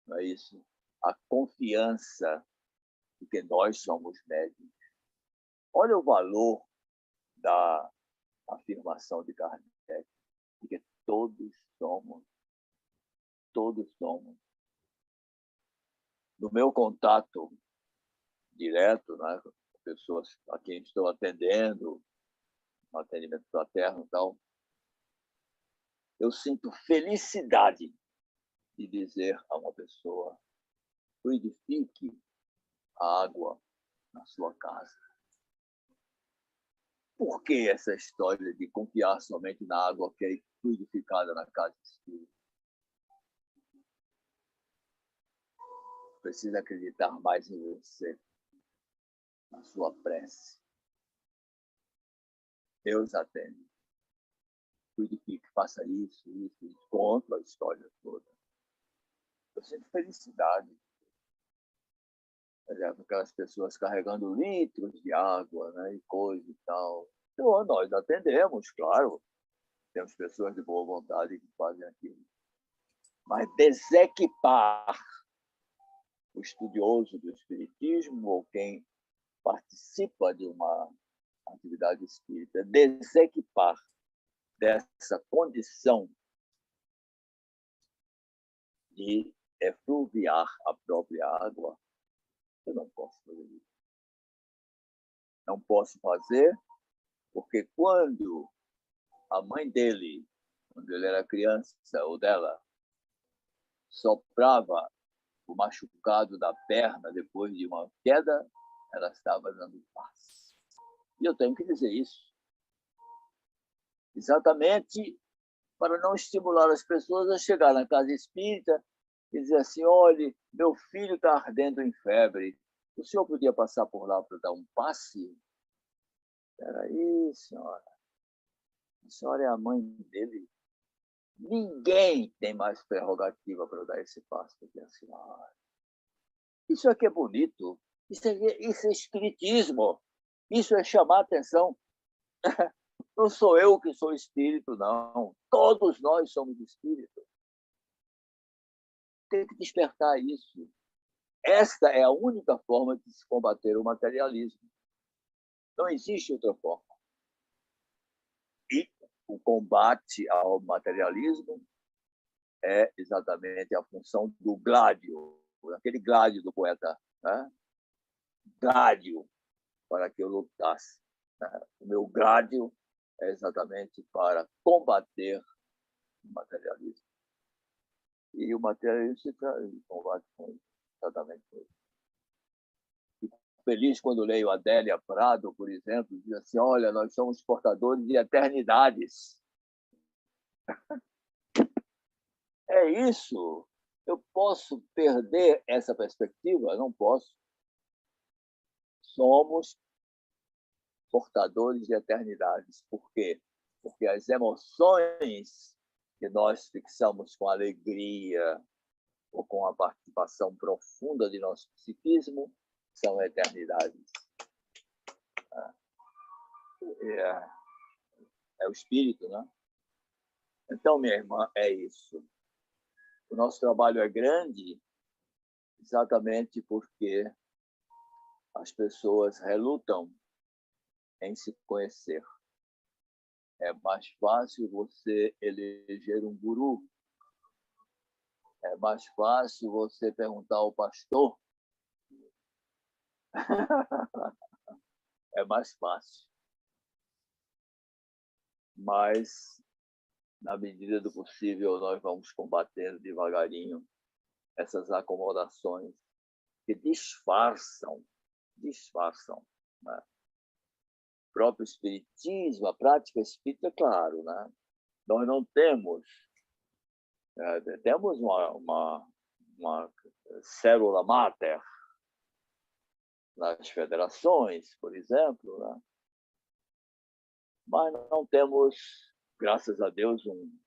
não é isso? A confiança de que nós somos médiuns. Olha o valor da afirmação de Kardec, de que todos somos. No meu contato direto, né, com pessoas a quem estou atendendo, no atendimento fraterno e tal, eu sinto felicidade de dizer a uma pessoa: fluidifique a água na sua casa. Por que essa história de confiar somente na água que é fluidificada na casa espírita? Precisa acreditar mais em você, na sua prece. Deus atende. fluidifique, faça isso, conto a história toda. Eu sinto felicidade. Por exemplo, aquelas pessoas carregando litros de água, né, e coisa e tal. Então, nós atendemos, claro. Temos pessoas de boa vontade que fazem aquilo. Mas desequipar o estudioso do espiritismo ou quem participa de uma atividade espírita, desequipar dessa condição de efluviar a própria água, eu não posso fazer isso. Não posso fazer porque quando a mãe dele, quando ele era criança, ou dela, soprava o machucado da perna depois de uma queda, ela estava dando paz. E eu tenho que dizer isso. Exatamente para não estimular as pessoas a chegar na casa espírita e dizer assim, olha, meu filho está ardendo em febre, o senhor podia passar por lá para dar um passe? Espera aí, senhora. A senhora é a mãe dele. Ninguém tem mais prerrogativa para dar esse passo do que a senhora. Isso aqui é bonito. Isso é espiritismo. Isso é chamar a atenção. Não sou eu que sou espírito, não. Todos nós somos espírito. Tem que despertar isso. Esta é a única forma de se combater o materialismo. Não existe outra forma. E o combate ao materialismo é exatamente a função do Gládio, aquele Gládio do poeta, né? Gládio, para que eu lutasse. O meu Gládio é exatamente para combater o materialismo. E o materialismo se combate com isso, exatamente com isso. Fico feliz quando leio a Adélia Prado, por exemplo, diz assim, olha, nós somos portadores de eternidades. É isso. Eu posso perder essa perspectiva? Não posso. Somos portadores de eternidades. Por quê? Porque as emoções que nós fixamos com alegria ou com a participação profunda de nosso psiquismo são eternidades. É o espírito, né? Então, minha irmã, é isso. O nosso trabalho é grande exatamente porque as pessoas relutam em se conhecer. É mais fácil você eleger um guru. É mais fácil você perguntar ao pastor. É mais fácil. Mas, na medida do possível, nós vamos combatendo devagarinho essas acomodações que disfarçam, né? O próprio espiritismo, a prática espírita, claro, né? Nós não temos uma célula máter nas federações, por exemplo, né? Mas não temos, graças a Deus, um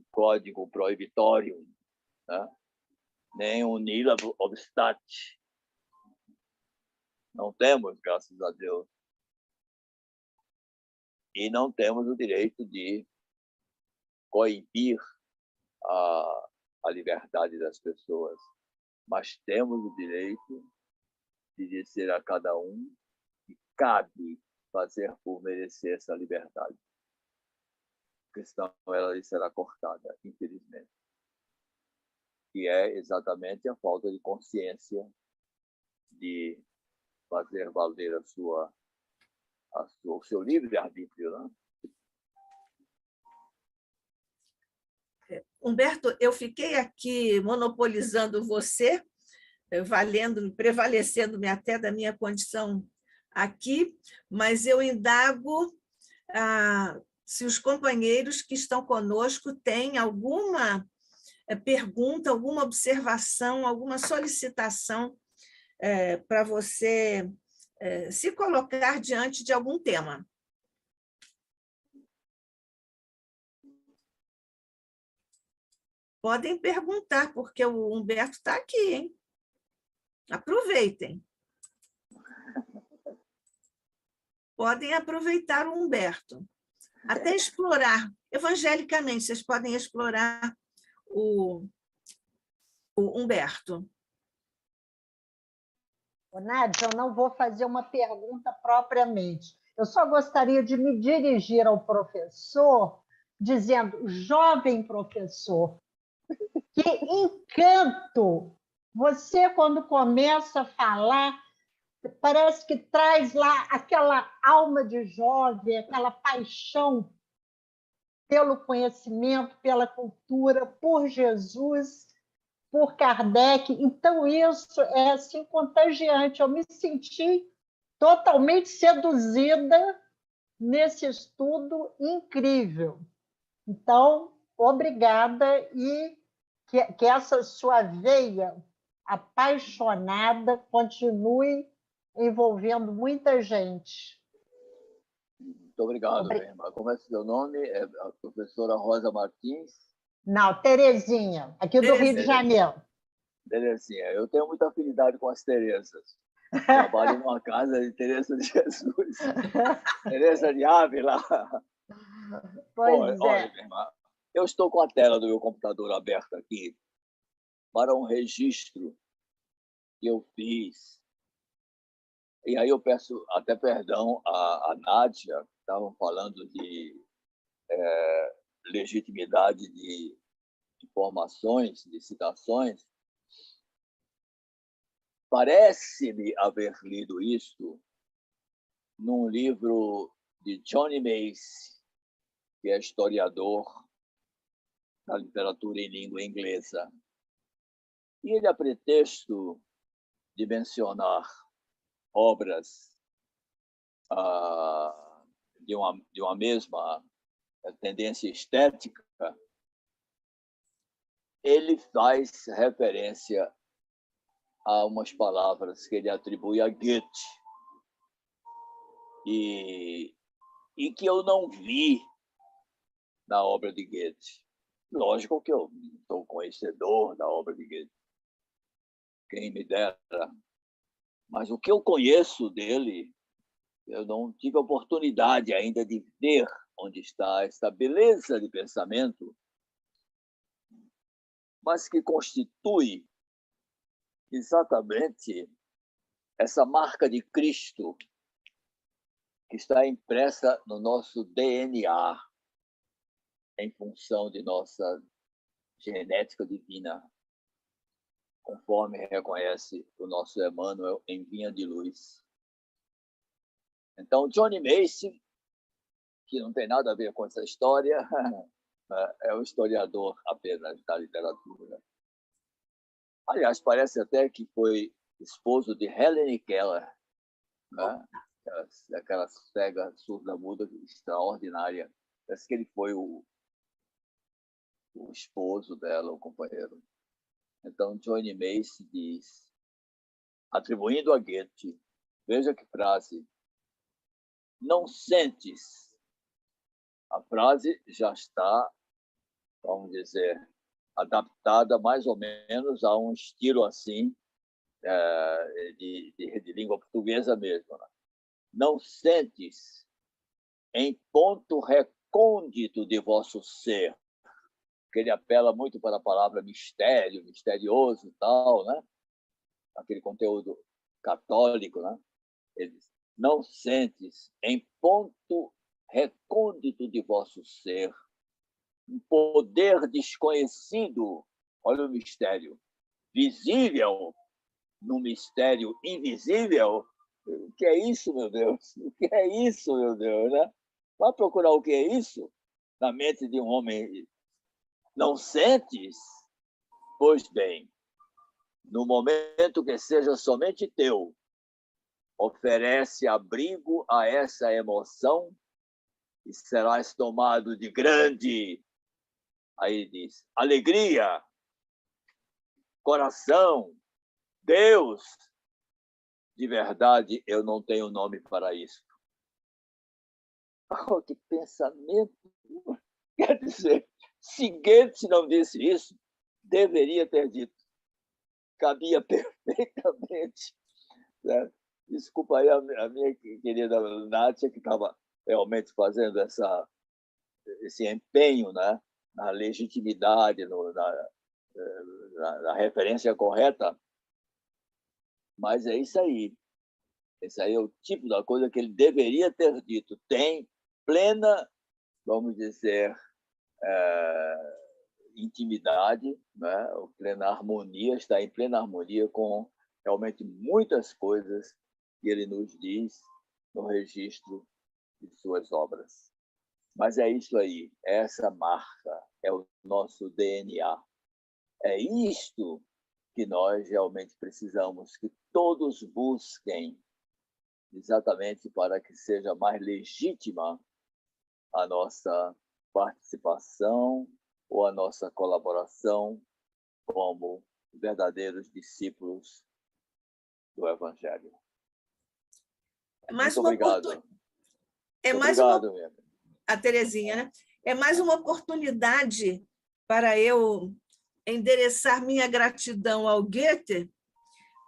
código proibitório, né? Nem um nihil obstat. Não temos, graças a Deus. E não temos o direito de coibir a liberdade das pessoas, mas temos o direito de dizer a cada um que cabe fazer por merecer essa liberdade. Porque senão ela lhe será cortada, infelizmente. Que é exatamente a falta de consciência de fazer valer o seu livre-arbítrio, né? Humberto, eu fiquei aqui monopolizando você, prevalecendo-me até da minha condição aqui, mas eu indago se os companheiros que estão conosco têm alguma pergunta, alguma observação, alguma solicitação para você se colocar diante de algum tema. podem perguntar, porque o Humberto está aqui, hein? Aproveitem. Podem aproveitar o Humberto. Até explorar, evangelicamente, vocês podem explorar o Humberto. Nádia, eu não vou fazer uma pergunta propriamente. Eu só gostaria de me dirigir ao professor, dizendo, jovem professor, que encanto! Você, quando começa a falar, parece que traz lá aquela alma de jovem, aquela paixão pelo conhecimento, pela cultura, por Jesus, por Kardec. Então, isso é assim, contagiante. Eu me senti totalmente seduzida nesse estudo incrível. Então, obrigada e que essa sua veia apaixonada continue envolvendo muita gente. Muito obrigado, minha irmã. Como é seu nome? É a professora Rosa Martins? Não, Terezinha, aqui do Rio de Janeiro. Terezinha, eu tenho muita afinidade com as Terezas. Trabalho numa casa de Teresa de Jesus. Teresa de Ávila. Pois olha, minha irmã, eu estou com a tela do meu computador aberta aqui para um registro que eu fiz. E aí eu peço até perdão à Nádia, que estavam falando de legitimidade de informações, de citações. Parece-me haver lido isto num livro de Johnny Mace, que é historiador da literatura em língua inglesa. E ele, a pretexto de mencionar obras de uma mesma tendência estética, ele faz referência a umas palavras que ele atribui a Goethe e que eu não vi na obra de Goethe. Lógico que eu sou conhecedor da obra de Goethe, quem me dera, mas o que eu conheço dele, eu não tive a oportunidade ainda de ver onde está essa beleza de pensamento, mas que constitui exatamente essa marca de Cristo que está impressa no nosso DNA em função de nossa genética divina, conforme reconhece o nosso Emmanuel em Vinha de Luz. Então, Johnny Mace, que não tem nada a ver com essa história, é um historiador apenas da literatura. Aliás, parece até que foi esposo de Helen Keller, né? Aquela cega surda-muda extraordinária. Parece que ele foi o esposo dela, o companheiro. Então, Johnny Mace diz, atribuindo a Goethe, veja que frase, não sentes. A frase já está, vamos dizer, adaptada mais ou menos a um estilo assim, de língua portuguesa mesmo. Né? Não sentes em ponto recôndito de vosso ser, que ele apela muito para a palavra mistério, misterioso e tal, né? Aquele conteúdo católico, né? Ele diz, não sentes em ponto recôndito de vosso ser um poder desconhecido, olha o mistério, visível no mistério invisível. O que é isso, meu Deus? O que é isso, meu Deus, né? Vai procurar o que é isso na mente de um homem. Não sentes? Pois bem, no momento que seja somente teu, oferece abrigo a essa emoção e serás tomado de grande, aí diz, alegria, coração, Deus. De verdade, eu não tenho nome para isso. Oh, que pensamento! Quer dizer, se Goethe não disse isso, deveria ter dito. Cabia perfeitamente. Né? Desculpa aí a minha querida Nátia, que estava realmente fazendo esse empenho, né? Na legitimidade, na referência correta. Mas é isso aí. Esse aí é o tipo da coisa que ele deveria ter dito. Tem plena, vamos dizer, intimidade, né? Plena harmonia, está em plena harmonia com realmente muitas coisas que ele nos diz no registro de suas obras. Mas é isso aí, é essa marca, é o nosso DNA. É isto que nós realmente precisamos que todos busquem, exatamente para que seja mais legítima a nossa participação ou a nossa colaboração como verdadeiros discípulos do Evangelho. Muito obrigado. Obrigado, a Terezinha, né? É mais uma oportunidade para eu endereçar minha gratidão ao Goethe,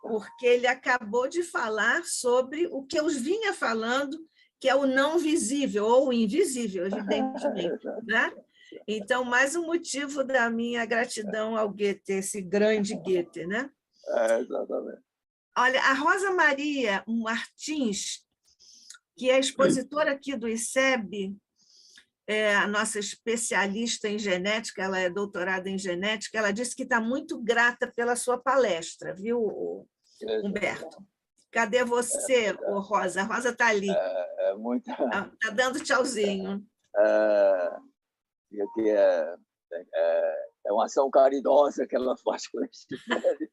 porque ele acabou de falar sobre o que eu vinha falando, que é o não visível, ou o invisível, evidentemente. Né? Então, mais um motivo da minha gratidão ao Goethe, esse grande Goethe. Né? Exatamente. Olha, a Rosa Maria Martins, que é expositora aqui do ICEB, a nossa especialista em genética, ela é doutorada em genética, ela disse que está muito grata pela sua palestra, viu, Humberto? Cadê você, Rosa? A Rosa está ali. Está dando tchauzinho. É uma ação caridosa que ela faz com esse velho.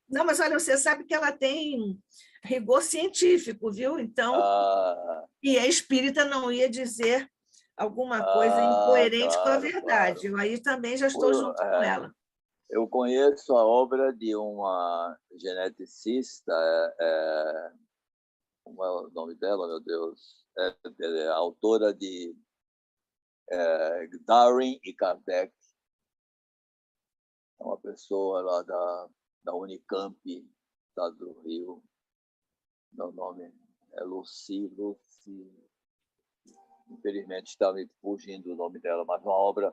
Não, mas olha, você sabe que ela tem rigor científico, viu? Então, e a espírita não ia dizer alguma coisa incoerente com a verdade. Claro. Eu aí também já estou junto com ela. Eu conheço a obra de uma geneticista, como é o nome dela, meu Deus? É autora de Darwin e Kardec. É uma pessoa lá da Unicamp, Estado do Rio. Meu nome é Lucy. Infelizmente está me fugindo o nome dela, mas uma obra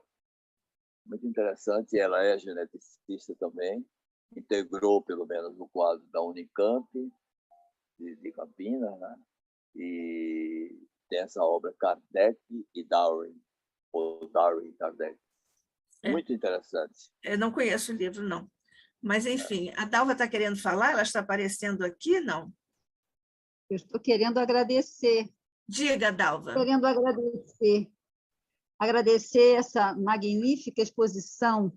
muito interessante. Ela é geneticista também, integrou pelo menos o quadro da Unicamp de Campinas, né? E tem essa obra Kardec e Darwin, ou Darwin e Kardec. Muito interessante. Eu não conheço o livro, não. Mas, enfim, a Dalva está querendo falar? Ela está aparecendo aqui, não? Eu estou querendo agradecer. Diga, Dalva. Querendo agradecer essa magnífica exposição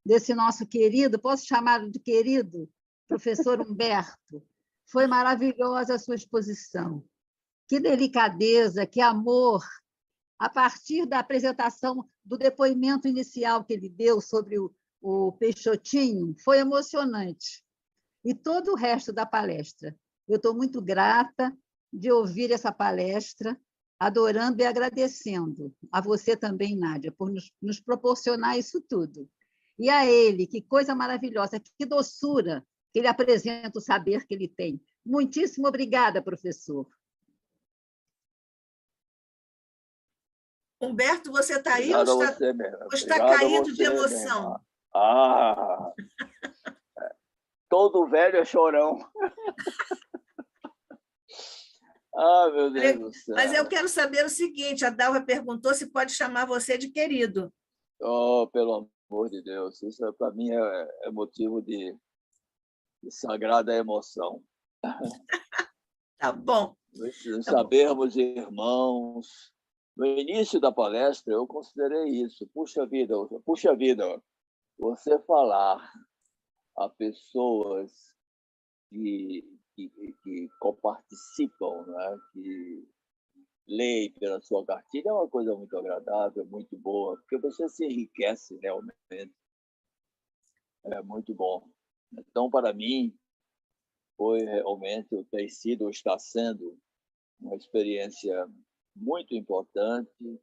desse nosso querido, posso chamá-lo de querido, professor Humberto. Foi maravilhosa a sua exposição. Que delicadeza, que amor. A partir da apresentação do depoimento inicial que ele deu sobre o Peixotinho, foi emocionante. E todo o resto da palestra. Eu estou muito grata de ouvir essa palestra, adorando e agradecendo a você também, Nádia, por nos proporcionar isso tudo. E a ele, que coisa maravilhosa, que doçura que ele apresenta o saber que ele tem. Muitíssimo obrigada, professor. Humberto, você está aí ou está caído de emoção? Todo velho é chorão. Meu Deus do céu. Mas eu quero saber o seguinte, a Dalva perguntou se pode chamar você de querido. Pelo amor de Deus, isso para mim é motivo de sagrada emoção. Tá bom. Sabermos, irmãos. No início da palestra, eu considerei isso. Puxa vida, você falar a pessoas que coparticipam, né? Que leem pela sua cartilha, é uma coisa muito agradável, muito boa, porque você se enriquece realmente. É muito bom. Então, para mim, foi realmente, tem sido ou está sendo uma experiência muito importante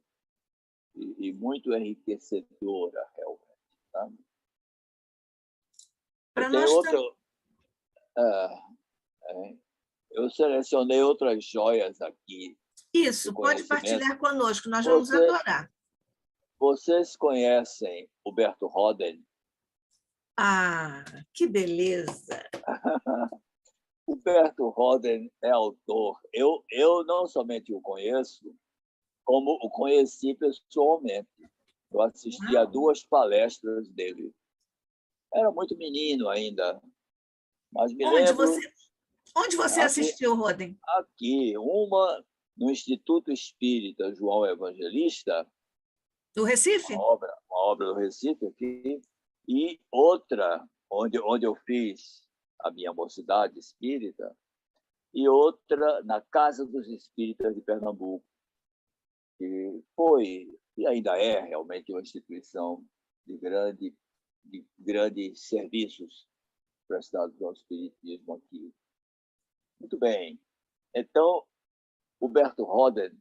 e muito enriquecedora, realmente. Tá? Para Tem nós outro. Eu selecionei outras joias aqui isso, do pode conhecimento. partilhar conosco, nós vamos Você- adorar. Vocês conhecem o Berto Roden? Ah, que beleza! O Berto Roden é autor. Eu não somente o conheço, como o conheci pessoalmente. Eu assisti a 2 palestras dele. Era muito menino ainda, mas me lembro Onde você assistiu, Roden? aqui, uma no Instituto Espírita João Evangelista, Do Recife? uma obra do Recife aqui, e outra onde eu fiz a minha mocidade espírita, e outra na Casa dos Espíritas de Pernambuco, que foi e ainda é realmente uma instituição de grandes serviços prestados ao espiritismo aqui. Muito bem. Então, o Berto Roden,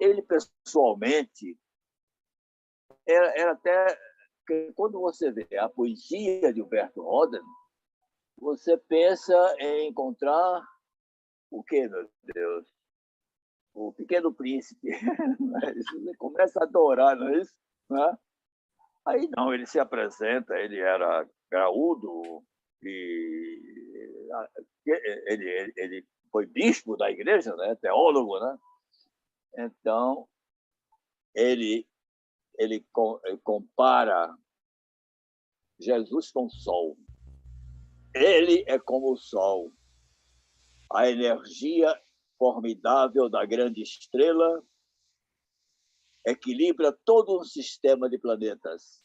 ele pessoalmente era até quando você vê a poesia de Berto Roden, você pensa em encontrar o quê, meu Deus? O Pequeno Príncipe. Você começa a adorar, não é isso? Aí não, ele se apresenta, ele era graúdo e ele foi bispo da igreja, né? Teólogo, né? Então ele compara Jesus com o sol. Ele é como o sol, a energia formidável da grande estrela equilibra todo um sistema de planetas,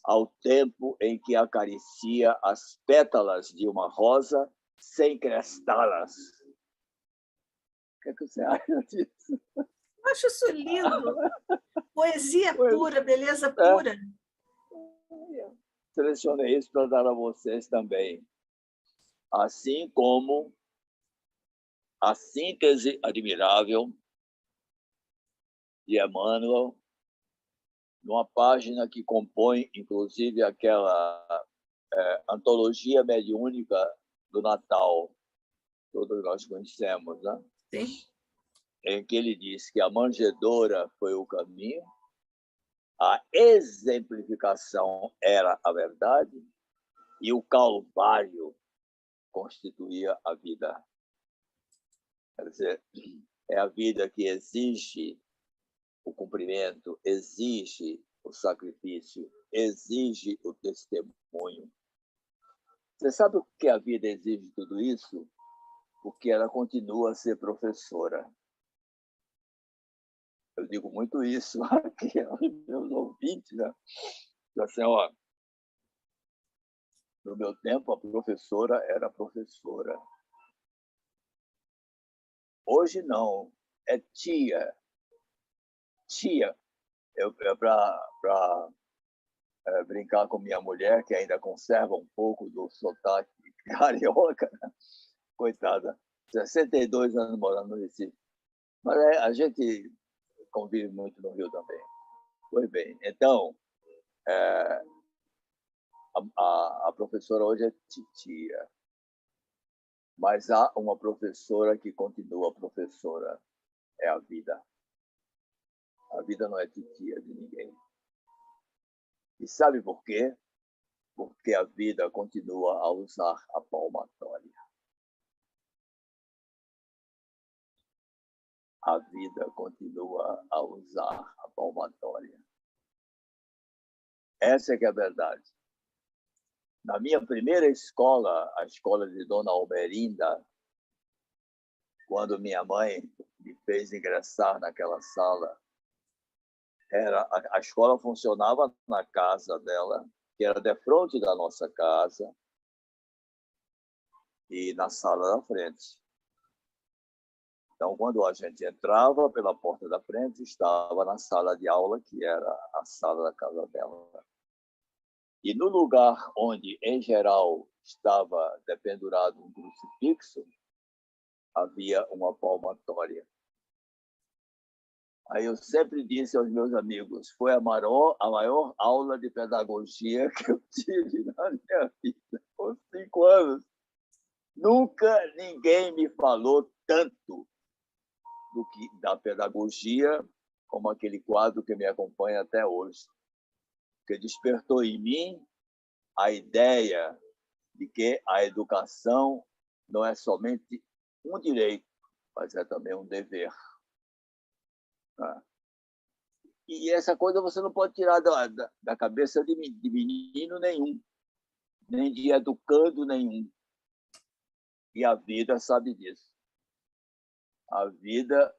ao tempo em que acaricia as pétalas de uma rosa sem crestá-las. O que é que você acha disso? Eu acho isso lindo. Poesia pura, beleza pura. Selecionei isso para dar a vocês também. Assim como a síntese admirável de Emmanuel, numa página que compõe, inclusive, aquela antologia mediúnica do Natal, todos nós conhecemos, né? Sim. Em que ele diz que a manjedoura foi o caminho, a exemplificação era a verdade e o calvário constituía a vida. Quer dizer, é a vida que exige o cumprimento, exige o sacrifício, exige o testemunho. Você sabe por que a vida exige tudo isso? Porque ela continua a ser professora. Eu digo muito isso aqui aos meus ouvintes, né? Assim, ó, no meu tempo, a professora era professora. Hoje, não. É tia. Tia. Para brincar com minha mulher, que ainda conserva um pouco do sotaque carioca, né? Coitada. 62 anos morando no Recife. Mas a gente convive muito no Rio também. Pois bem, então, a professora hoje é titia, mas há uma professora que continua professora, é a vida. A vida não é titia de ninguém. E sabe por quê? Porque a vida continua a usar a palmatória. A vida continua a usar a palmatória. Essa é que é a verdade. Na minha primeira escola, a escola de Dona Almerinda, quando minha mãe me fez ingressar naquela sala, a escola funcionava na casa dela, que era defronte da nossa casa, e na sala da frente. Então, quando a gente entrava pela porta da frente, estava na sala de aula, que era a sala da casa dela. E no lugar onde, em geral, estava dependurado um crucifixo, havia uma palmatória. Aí eu sempre disse aos meus amigos, foi a maior aula de pedagogia que eu tive na minha vida, por 5 anos. Nunca ninguém me falou tanto da pedagogia como aquele quadro que me acompanha até hoje, que despertou em mim a ideia de que a educação não é somente um direito, mas é também um dever. E essa coisa você não pode tirar da cabeça de menino nenhum, nem de educando nenhum. E a vida sabe disso. A vida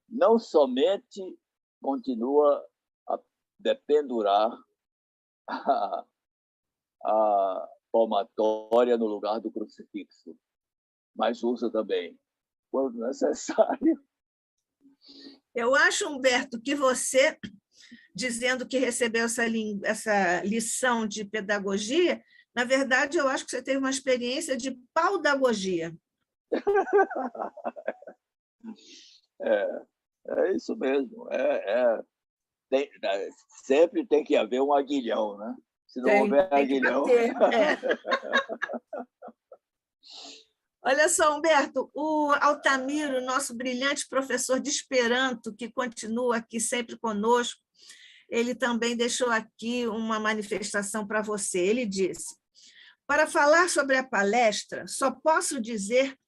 não somente continua a dependurar a palmatória no lugar do crucifixo, mas usa também, quando necessário. Eu acho, Humberto, que você, dizendo que recebeu essa lição de pedagogia, na verdade, eu acho que você teve uma experiência de paudagogia. É isso mesmo. Sempre tem que haver um aguilhão, né? Se não houver aguilhão... Olha só, Humberto, o Altamiro, nosso brilhante professor de Esperanto, que continua aqui sempre conosco, ele também deixou aqui uma manifestação para você. Ele disse: para falar sobre a palestra, só posso dizer,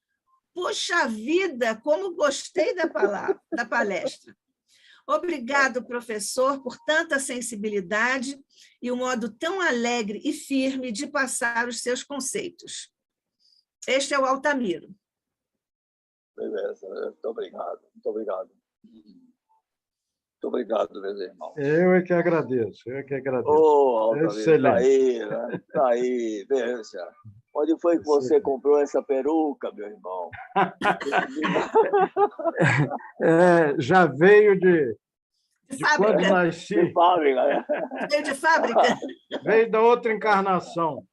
puxa vida, como gostei da palestra. Obrigado, professor, por tanta sensibilidade e um modo tão alegre e firme de passar os seus conceitos. Este é o Altamiro. Beleza, muito obrigado, muito obrigado. Muito obrigado, meus irmãos. Eu é que agradeço, Altamiro, excelente. Tá aí, veja. Onde foi que você comprou essa peruca, meu irmão? Já veio de quando nasci. De fábrica, né? Veio de fábrica? Veio da outra encarnação.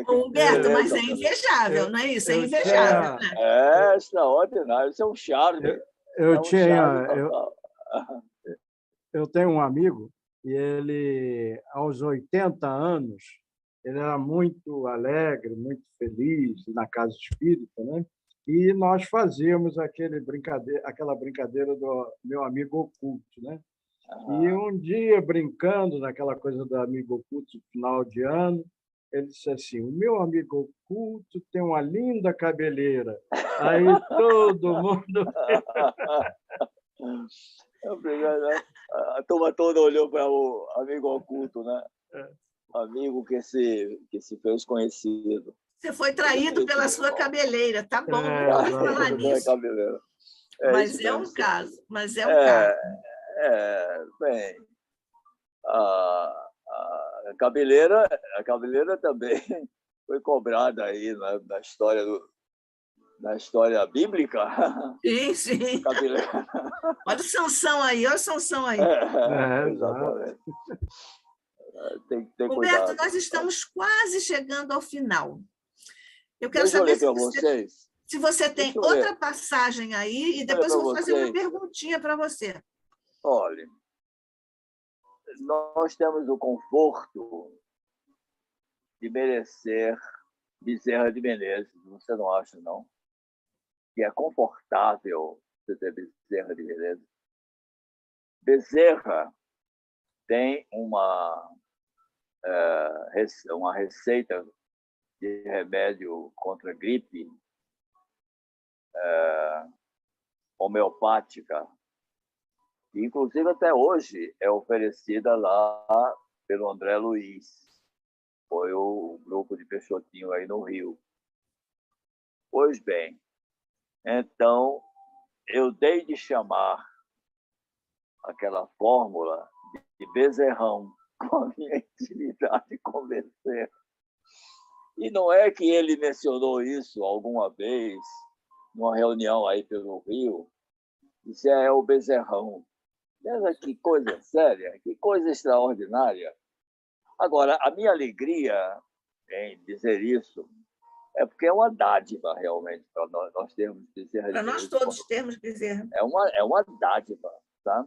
Humberto, mas é invejável, não é isso? É invejável. É extraordinário, isso é um charme. Eu tenho um amigo e ele, aos 80 anos, ele era muito alegre, muito feliz na casa espírita, né? E nós fazíamos aquela brincadeira do meu amigo oculto, né? E um dia, brincando naquela coisa do amigo oculto final de ano, ele disse assim: o meu amigo oculto tem uma linda cabeleira. Aí todo mundo... A turma toda olhou para o amigo oculto, né? Amigo que se fez conhecido. Você foi traído pela sua cabeleira, tá bom, não vou falar nisso. Mas é um caso, Bem, a cabeleira também foi cobrada aí na história bíblica. Sim. Olha o Sansão aí, Exatamente. Tem que ter Humberto, cuidado. nós estamos quase chegando ao final. Eu quero Deixa saber eu ler se você tem outra passagem aí, e depois eu vou fazer uma perguntinha para você. Olha, nós temos o conforto de merecer Bezerra de Menezes, você não acha, não? Que é confortável você ter Bezerra de Menezes. Bezerra tem uma receita de remédio contra a gripe homeopática, que inclusive até hoje é oferecida lá pelo André Luiz, foi o grupo de Peixotinho aí no Rio. Pois bem, então eu dei de chamar aquela fórmula de Bezerrão, com a minha intimidade de convencer. E não é que ele mencionou isso alguma vez, numa reunião aí pelo Rio, disse: é o Bezerrão. Veja que coisa séria, que coisa extraordinária. Agora, a minha alegria em dizer isso É porque é uma dádiva, realmente, para nós termos Bezerra de Para nós Menezes. todos termos Bezerra. É uma dádiva, tá?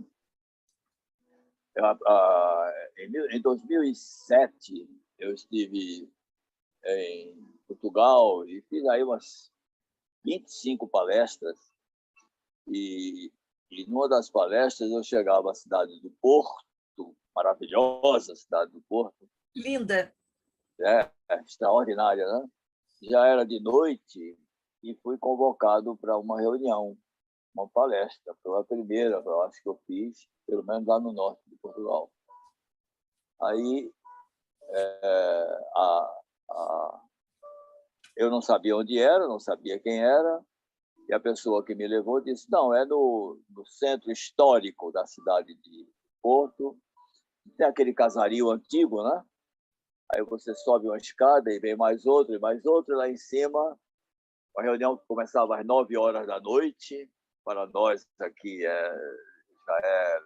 Em 2007, eu estive em Portugal e fiz aí umas 25 palestras. E numa das palestras eu chegava à cidade do Porto, maravilhosa cidade do Porto. Linda. Extraordinária, né? Já era de noite e fui convocado para uma reunião, uma palestra. Foi a primeira, eu acho que eu fiz, pelo menos lá no norte de Portugal. Aí eu não sabia onde era, não sabia quem era, e a pessoa que me levou disse, não, é no centro histórico da cidade de Porto, tem aquele casario antigo, né? Aí você sobe uma escada e vem mais outra, e lá em cima, a reunião começava às 9 horas da noite, para nós aqui já é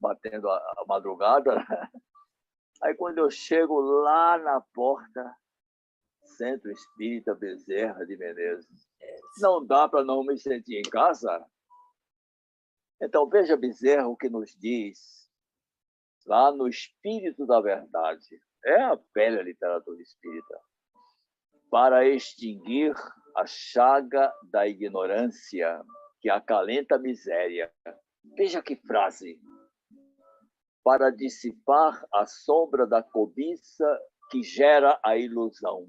batendo a madrugada. Aí quando eu chego lá na porta, Centro Espírita Bezerra de Menezes, não dá para não me sentir em casa? Então veja Bezerra o que nos diz lá no Espírito da Verdade. É a velha literatura espírita. Para extinguir a chaga da ignorância que acalenta a miséria. Veja que frase. Para dissipar a sombra da cobiça que gera a ilusão.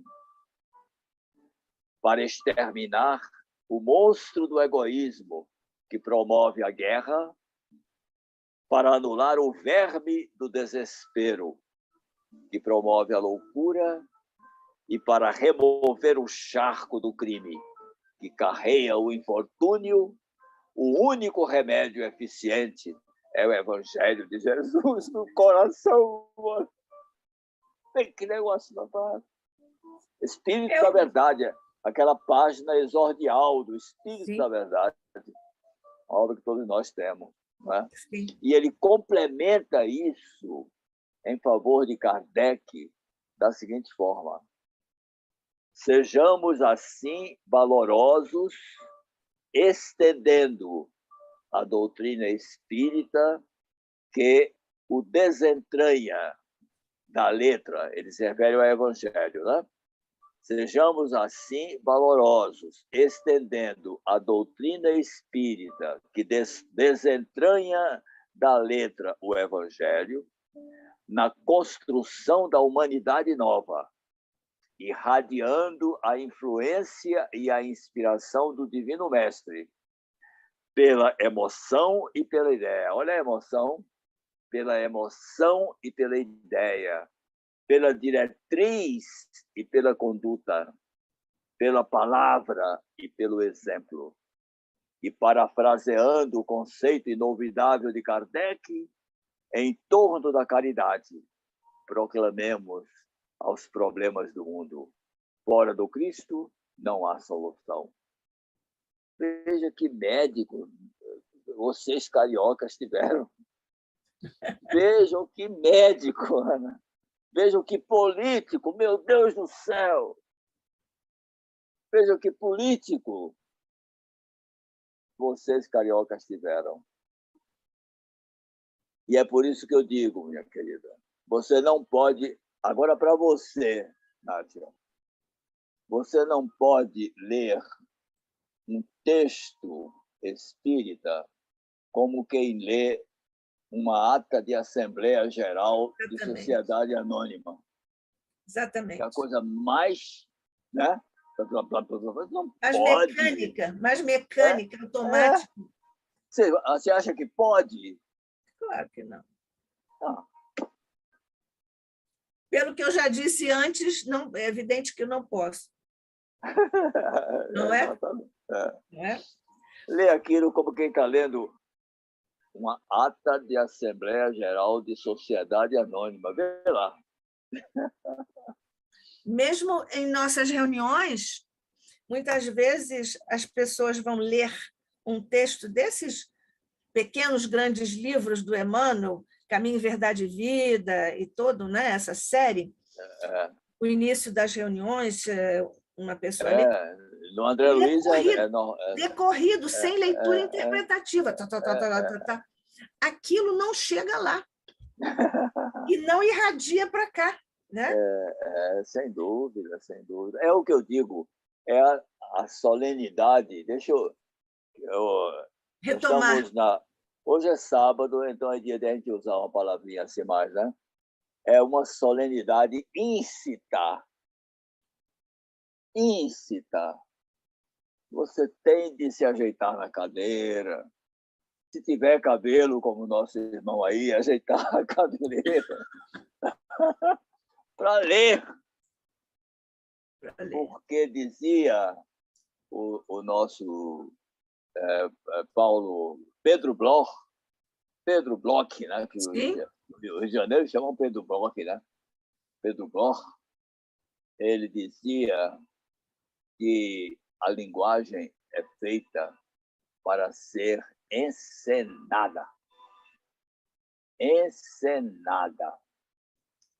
Para exterminar o monstro do egoísmo que promove a guerra. Para anular o verme do desespero que promove a loucura e para remover o charco do crime que carrega o infortúnio, o único remédio eficiente é o Evangelho de Jesus no coração. Que negócio, rapaz. Espírito da Verdade, aquela página exordial do Espírito Sim. da Verdade, uma obra que todos nós temos. Não é? Sim. E ele complementa isso em favor de Kardec da seguinte forma. Sejamos, assim, valorosos, estendendo a doutrina espírita que o desentranha da letra. Ele se refere ao Evangelho, né? Sejamos, assim, valorosos, estendendo a doutrina espírita que desentranha da letra o Evangelho, na construção da humanidade nova, irradiando a influência e a inspiração do Divino Mestre, pela emoção e pela ideia. Olha a emoção, pela emoção e pela ideia, pela diretriz e pela conduta, pela palavra e pelo exemplo. E parafraseando o conceito inolvidável de Kardec, em torno da caridade, proclamemos aos problemas do mundo. Fora do Cristo, não há solução. Veja que médico vocês cariocas tiveram. Vejam que médico, Ana. Vejam que político, meu Deus do céu. Vejam que político vocês cariocas tiveram. E é por isso que eu digo, minha querida, você não pode... Agora, para você, Nádia, você não pode ler um texto espírita como quem lê uma ata de Assembleia Geral de Sociedade Anônima. Exatamente. Que é a coisa mais... Né? Não mais pode. Mais mecânica, automática. Você acha que pode? Claro que não. Não. Pelo que eu já disse antes, não, é evidente que eu não posso. Não é? Não é? Lê aquilo como quem está lendo uma ata de Assembleia Geral de Sociedade Anônima. Vê lá. Mesmo em nossas reuniões, muitas vezes as pessoas vão ler um texto desses pequenos, grandes livros do Emmanuel, Caminho, Verdade e Vida, e todo, né, essa série. O início das reuniões, uma pessoa No André Luiz decorrido, sem leitura interpretativa. Aquilo não chega lá. E não irradia para cá. Né? Sem dúvida, sem dúvida. É o que eu digo, é a solenidade. Deixa eu retomar. Hoje é sábado, então é dia de a gente usar uma palavrinha assim mais, né? É uma solenidade íncita. Íncita. Você tem de se ajeitar na cadeira. Se tiver cabelo, como o nosso irmão aí, ajeitar a cabeleira. Para ler. Porque dizia o nosso Pedro Bloch, né? Que o Rio de Janeiro chamam Pedro Bloch, né? Pedro Bloch, ele dizia que a linguagem é feita para ser encenada. Encenada.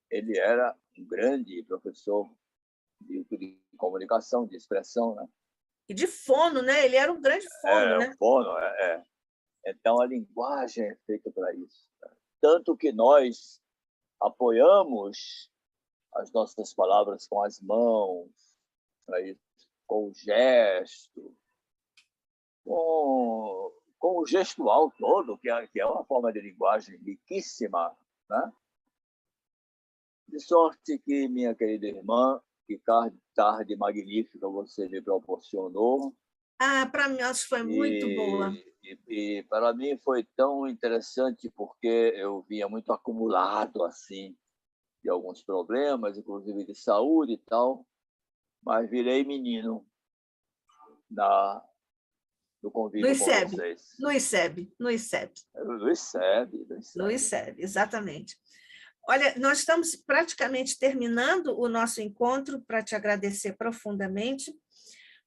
Ele era um grande professor de comunicação, de expressão, né? E de fono, né? Ele era um grande fono, né? Fono, Então, a linguagem é feita para isso. Tanto que nós apoiamos as nossas palavras com as mãos, com o gesto, com o gestual todo, que é uma forma de linguagem riquíssima, né? De sorte que, minha querida irmã, que tarde magnífica você me proporcionou. Para nós foi muito boa. E para mim foi tão interessante porque eu vinha muito acumulado assim de alguns problemas, inclusive de saúde e tal, mas virei menino no convívio com vocês. No ICEB, exatamente. Olha, nós estamos praticamente terminando o nosso encontro para te agradecer profundamente,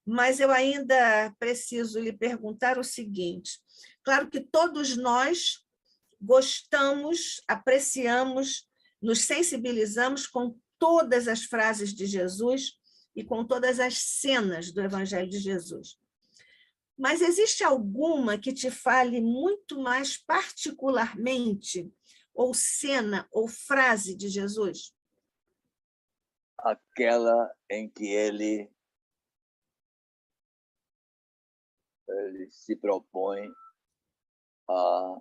mas eu ainda preciso lhe perguntar o seguinte. Claro que todos nós gostamos, apreciamos, nos sensibilizamos com todas as frases de Jesus e com todas as cenas do Evangelho de Jesus. Mas existe alguma que te fale muito mais particularmente, ou cena, ou frase de Jesus? Aquela em que ele se propõe a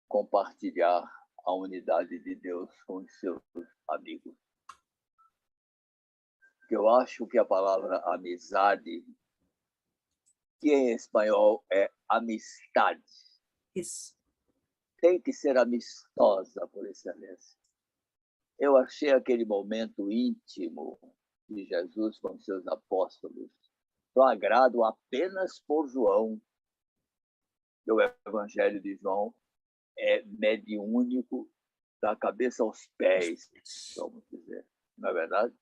compartilhar a unidade de Deus com os seus amigos. Eu acho que a palavra amizade, que em espanhol é amistade, isso, tem que ser amistosa por excelência. Eu achei aquele momento íntimo de Jesus com seus apóstolos flagrado apenas por João. O Evangelho de João é mediúnico da cabeça aos pés, vamos dizer, não é verdade?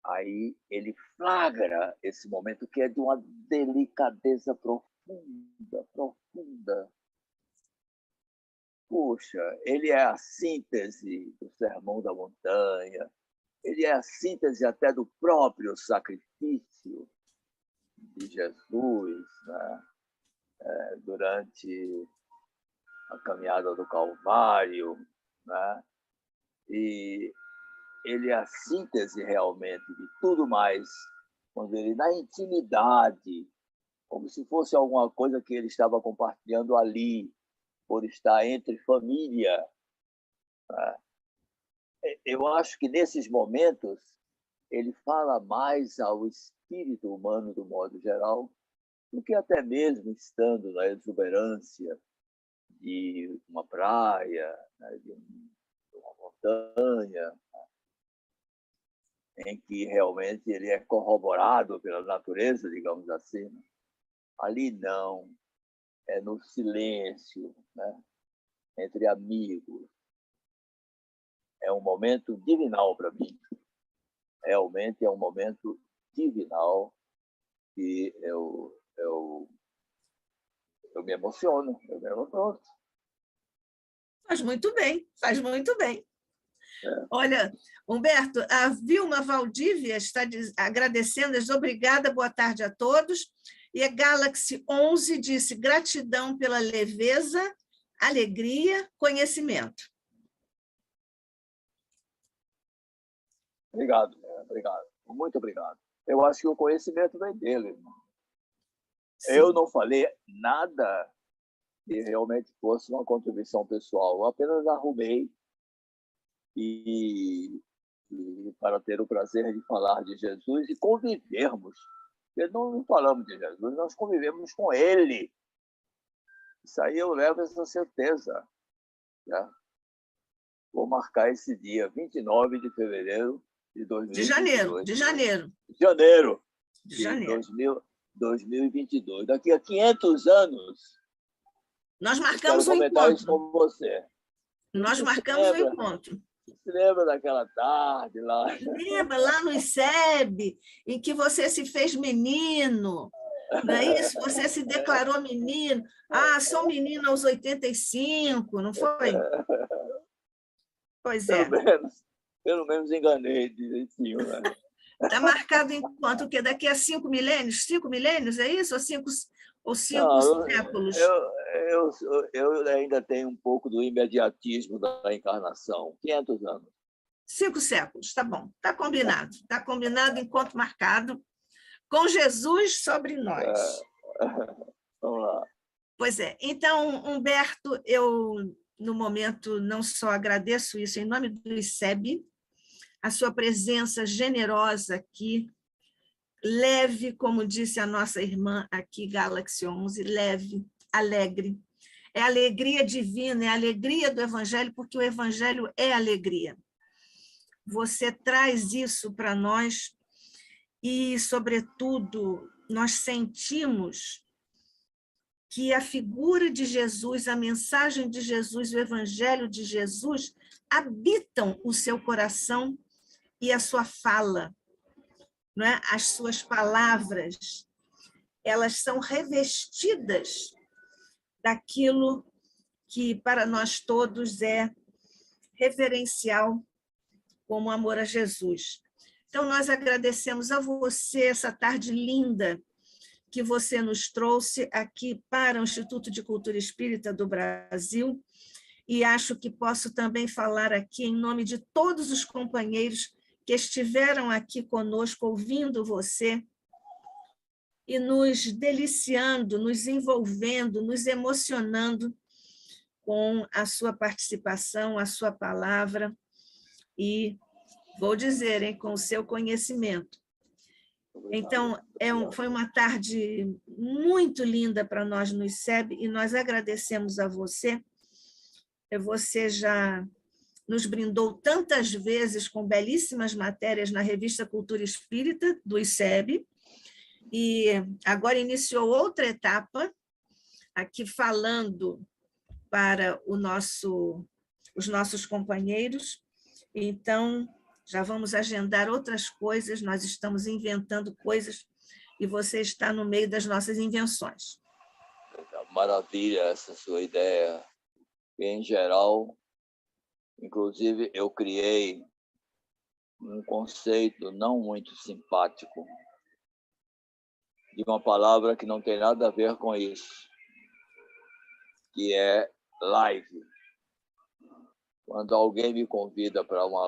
Aí ele flagra esse momento que é de uma delicadeza profunda, profunda. Puxa, ele é a síntese do Sermão da Montanha, ele é a síntese até do próprio sacrifício de Jesus, né? Durante a caminhada do Calvário, né? E ele é a síntese realmente de tudo mais, quando ele, na intimidade, como se fosse alguma coisa que ele estava compartilhando ali, por estar entre família. Né? Eu acho que nesses momentos ele fala mais ao espírito humano, do modo geral, do que até mesmo estando na exuberância de uma praia, né, de uma montanha, em que realmente ele é corroborado pela natureza, digamos assim. Ali não, é no silêncio, né, entre amigos. É um momento divinal para mim. Realmente é um momento divinal que eu me emociono, eu me emociono. Faz muito bem, faz muito bem. Olha, Humberto, a Vilma Valdívia está agradecendo, diz, obrigada, boa tarde a todos. E a Galaxy 11 disse, gratidão pela leveza, alegria, conhecimento. Obrigado, obrigado. Muito obrigado. Eu acho que o conhecimento vem dele, irmão. Eu não falei nada que realmente fosse uma contribuição pessoal. Eu apenas arrumei e para ter o prazer de falar de Jesus e convivermos. Porque não falamos de Jesus, nós convivemos com Ele. Isso aí eu levo essa certeza. Né? Vou marcar esse dia, 29 de fevereiro de 2022. De janeiro. De 2022. Daqui a 500 anos, nós marcamos um encontro. Isso com você. Nós marcamos um encontro. Você lembra daquela tarde lá? Lembra lá no ICEB, em que você se fez menino, não é isso? Você se declarou menino. Ah, sou menino aos 85, não foi? Pois é. Pelo menos enganei direitinho, né? Está marcado enquanto o quê? Daqui a 5 milênios? 5 milênios, é isso? Ou cinco séculos? Eu ainda tenho um pouco do imediatismo da encarnação. 500 anos. 5 séculos, tá bom. Está combinado. Está combinado enquanto marcado com Jesus sobre nós. Vamos lá. Pois é. Então, Humberto, eu, no momento, não só agradeço isso em nome do ICEB, a sua presença generosa aqui, leve, como disse a nossa irmã aqui, Galaxy 11, leve, alegre. É alegria divina, é alegria do Evangelho, porque o Evangelho é alegria. Você traz isso para nós e, sobretudo, nós sentimos que a figura de Jesus, a mensagem de Jesus, o Evangelho de Jesus habitam o seu coração e a sua fala. Não é? As suas palavras, elas são revestidas daquilo que para nós todos é reverencial como amor a Jesus. Então, nós agradecemos a você essa tarde linda que você nos trouxe aqui para o Instituto de Cultura Espírita do Brasil, e acho que posso também falar aqui em nome de todos os companheiros que estiveram aqui conosco, ouvindo você e nos deliciando, nos envolvendo, nos emocionando com a sua participação, a sua palavra e, vou dizer, hein, com o seu conhecimento. Então, foi uma tarde muito linda para nós no ICEB e nós agradecemos a você. Você já nos brindou tantas vezes com belíssimas matérias na revista Cultura Espírita, do ICEB, e agora iniciou outra etapa, aqui falando para os nossos companheiros. Então, já vamos agendar outras coisas, nós estamos inventando coisas, e você está no meio das nossas invenções. Maravilha essa sua ideia. Em geral, inclusive, eu criei um conceito não muito simpático de uma palavra que não tem nada a ver com isso, que é live. Quando alguém me convida para uma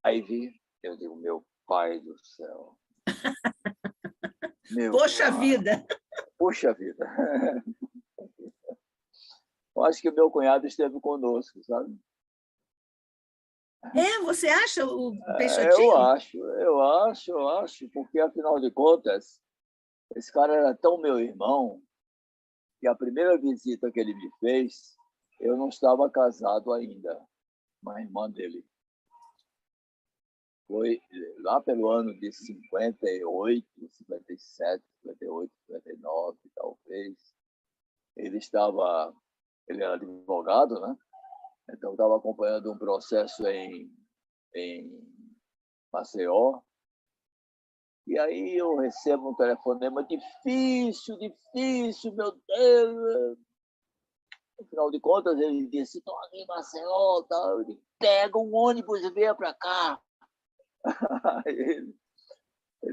live, eu digo, meu pai do céu. Poxa vida! Puxa vida! Eu acho que o meu cunhado esteve conosco, sabe? Você acha o Peixotinho? Eu acho, porque, afinal de contas, esse cara era tão meu irmão que a primeira visita que ele me fez, eu não estava casado ainda, uma irmã dele. Foi lá pelo ano de 58, 57, 58, 59, talvez. Ele era advogado, né? Então, estava acompanhando um processo em Maceió. E aí eu recebo um telefonema difícil, meu Deus. No final de contas, ele disse, estou aqui em Maceió, tal. Ele pega um ônibus e vem para cá. ele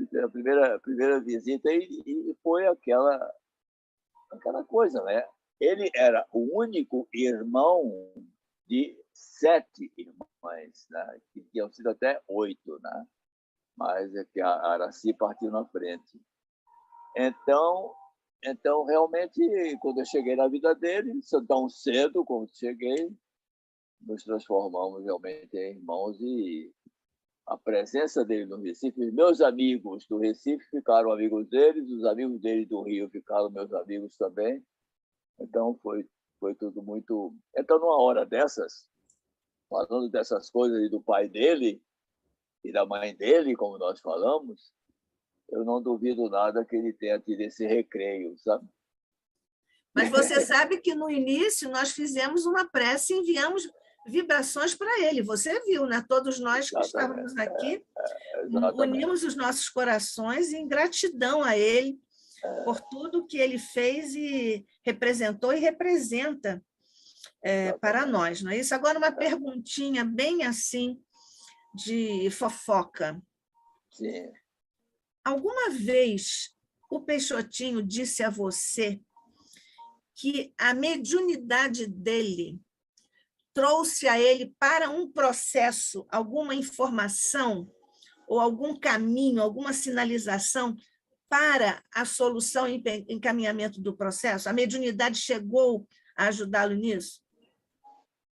fez a primeira visita e foi aquela coisa, né? Ele era o único irmão de 7 irmãs, né? Que tinham sido até 8, né? Mas é que a Araci partiu na frente. Então, realmente, quando eu cheguei na vida dele, tão cedo como cheguei, nos transformamos realmente em irmãos e a presença dele no Recife, meus amigos do Recife ficaram amigos deles, os amigos dele do Rio ficaram meus amigos também. Então, foi tudo muito... Então, numa hora dessas, falando dessas coisas e do pai dele e da mãe dele, como nós falamos, eu não duvido nada que ele tenha tido esse recreio, sabe? Mas você sabe que no início nós fizemos uma prece e enviamos vibrações para ele. Você viu, né? Todos nós que estávamos aqui unimos os nossos corações em gratidão a ele por tudo que ele fez e representou e representa para nós, não é isso? Agora, uma perguntinha bem assim de fofoca. Sim. Alguma vez o Peixotinho disse a você que a mediunidade dele trouxe a ele para um processo alguma informação ou algum caminho, alguma sinalização para a solução e encaminhamento do processo? A mediunidade chegou a ajudá-lo nisso?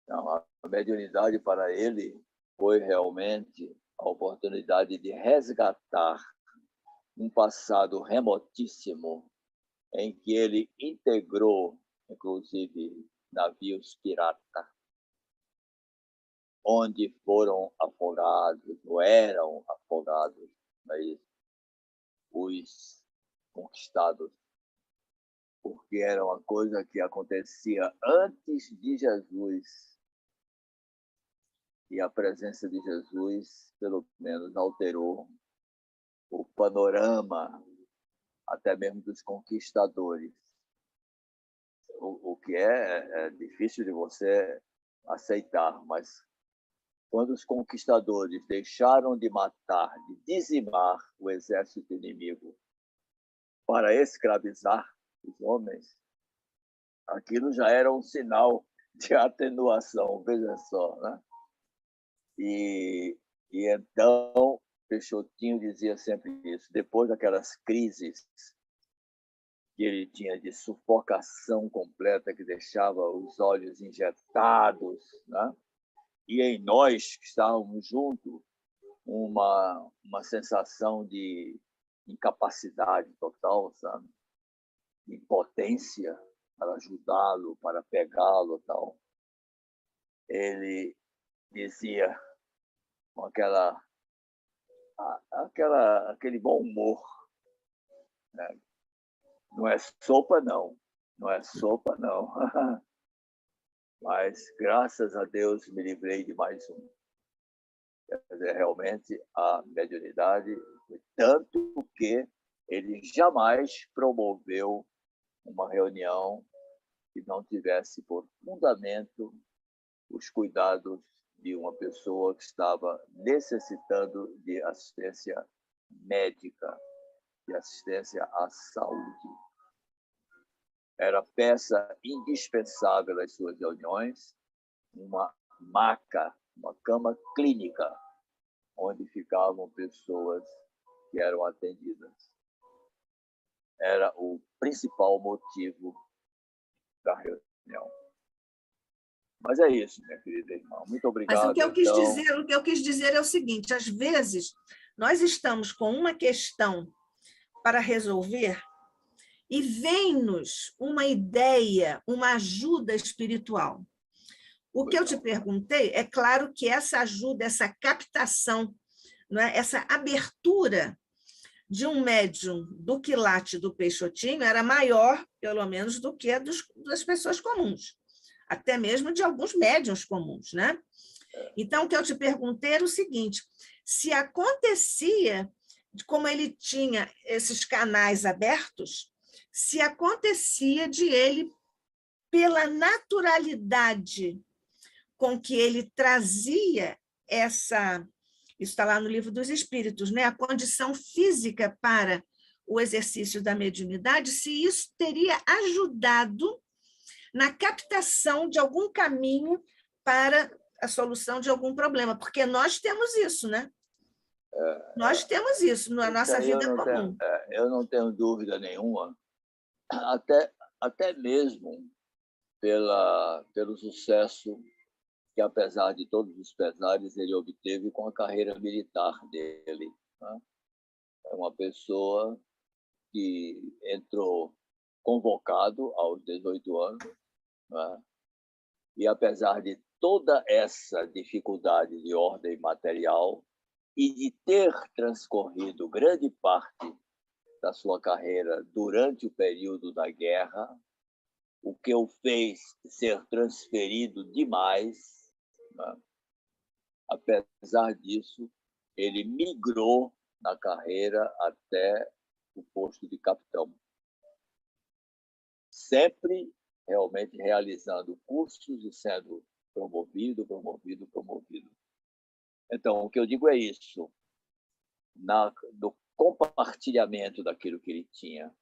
Não, a mediunidade para ele foi realmente a oportunidade de resgatar um passado remotíssimo em que ele integrou, inclusive, navios pirata, onde foram afogados, ou eram afogados, mas os conquistados, porque era uma coisa que acontecia antes de Jesus. E a presença de Jesus, pelo menos, alterou o panorama, até mesmo dos conquistadores. O que é difícil de você aceitar, mas quando os conquistadores deixaram de matar, de dizimar o exército inimigo para escravizar os homens, aquilo já era um sinal de atenuação, veja só, né? E então, Peixotinho dizia sempre isso, depois daquelas crises que ele tinha de sufocação completa, que deixava os olhos injetados, né? E em nós que estávamos juntos, uma sensação de incapacidade total, sabe? Impotência para ajudá-lo, para pegá-lo, tal. Ele dizia com aquele bom humor, né? Não é sopa, não. Não é sopa, não. Mas, graças a Deus, me livrei de mais um. Quer dizer, realmente, a mediunidade, tanto que ele jamais promoveu uma reunião que não tivesse por fundamento os cuidados de uma pessoa que estava necessitando de assistência médica, de assistência à saúde. Era peça indispensável nas suas reuniões, uma maca, uma cama clínica, onde ficavam pessoas que eram atendidas. Era o principal motivo da reunião. Mas é isso, minha querida irmã. Muito obrigado. Mas o que eu quis dizer é o seguinte, às vezes nós estamos com uma questão para resolver e vem-nos uma ideia, uma ajuda espiritual. O que eu te perguntei, é claro que essa ajuda, essa captação, não é? Essa abertura de um médium do quilate do Peixotinho era maior, pelo menos, do que a das pessoas comuns, até mesmo de alguns médiuns comuns, né? Então, o que eu te perguntei era o seguinte, se acontecia, como ele tinha esses canais abertos, se acontecia de ele pela naturalidade com que ele trazia essa... Isso está lá no Livro dos Espíritos, né? A condição física para o exercício da mediunidade, se isso teria ajudado na captação de algum caminho para a solução de algum problema, porque nós temos isso, né? Nós temos isso na nossa vida comum. Eu não tenho dúvida nenhuma, até mesmo pelo sucesso que, apesar de todos os pesares, ele obteve com a carreira militar dele, né? É uma pessoa que entrou convocado aos 18 anos, né? E, apesar de toda essa dificuldade de ordem material e de ter transcorrido grande parte da sua carreira durante o período da guerra, o que o fez ser transferido demais, né? Apesar disso, ele migrou na carreira até o posto de capitão, sempre realmente realizando cursos e sendo promovido. Então, o que eu digo é isso, no compartilhamento daquilo que ele tinha,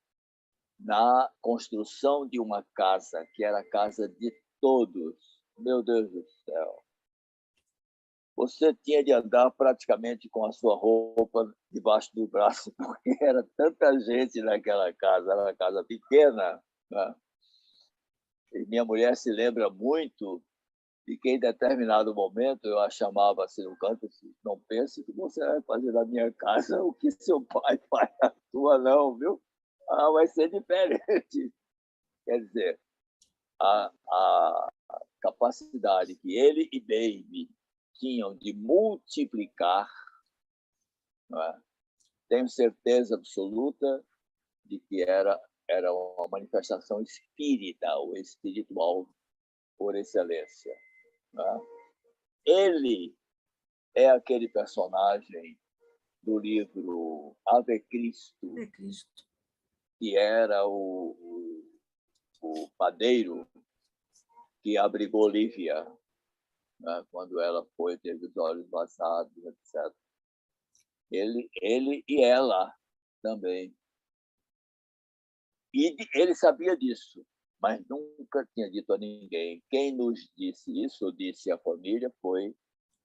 na construção de uma casa que era a casa de todos. Meu Deus do céu! Você tinha de andar praticamente com a sua roupa debaixo do braço, porque era tanta gente naquela casa, era uma casa pequena, né? E minha mulher se lembra muito de que, em determinado momento, eu a chamava assim no canto e disse: não pense que você vai fazer na minha casa o que seu pai faz na sua, não, viu? Vai ser diferente. Quer dizer, a capacidade que ele e Baby tinham de multiplicar, não é? Tenho certeza absoluta de que era uma manifestação espírita ou espiritual por excelência, não é? Ele é aquele personagem do livro Ave Cristo, que era o padeiro que abrigou Lívia, né, quando ela teve os olhos vazados, etc. Ele e ela também. E ele sabia disso, mas nunca tinha dito a ninguém. Quem nos disse isso, disse a família, foi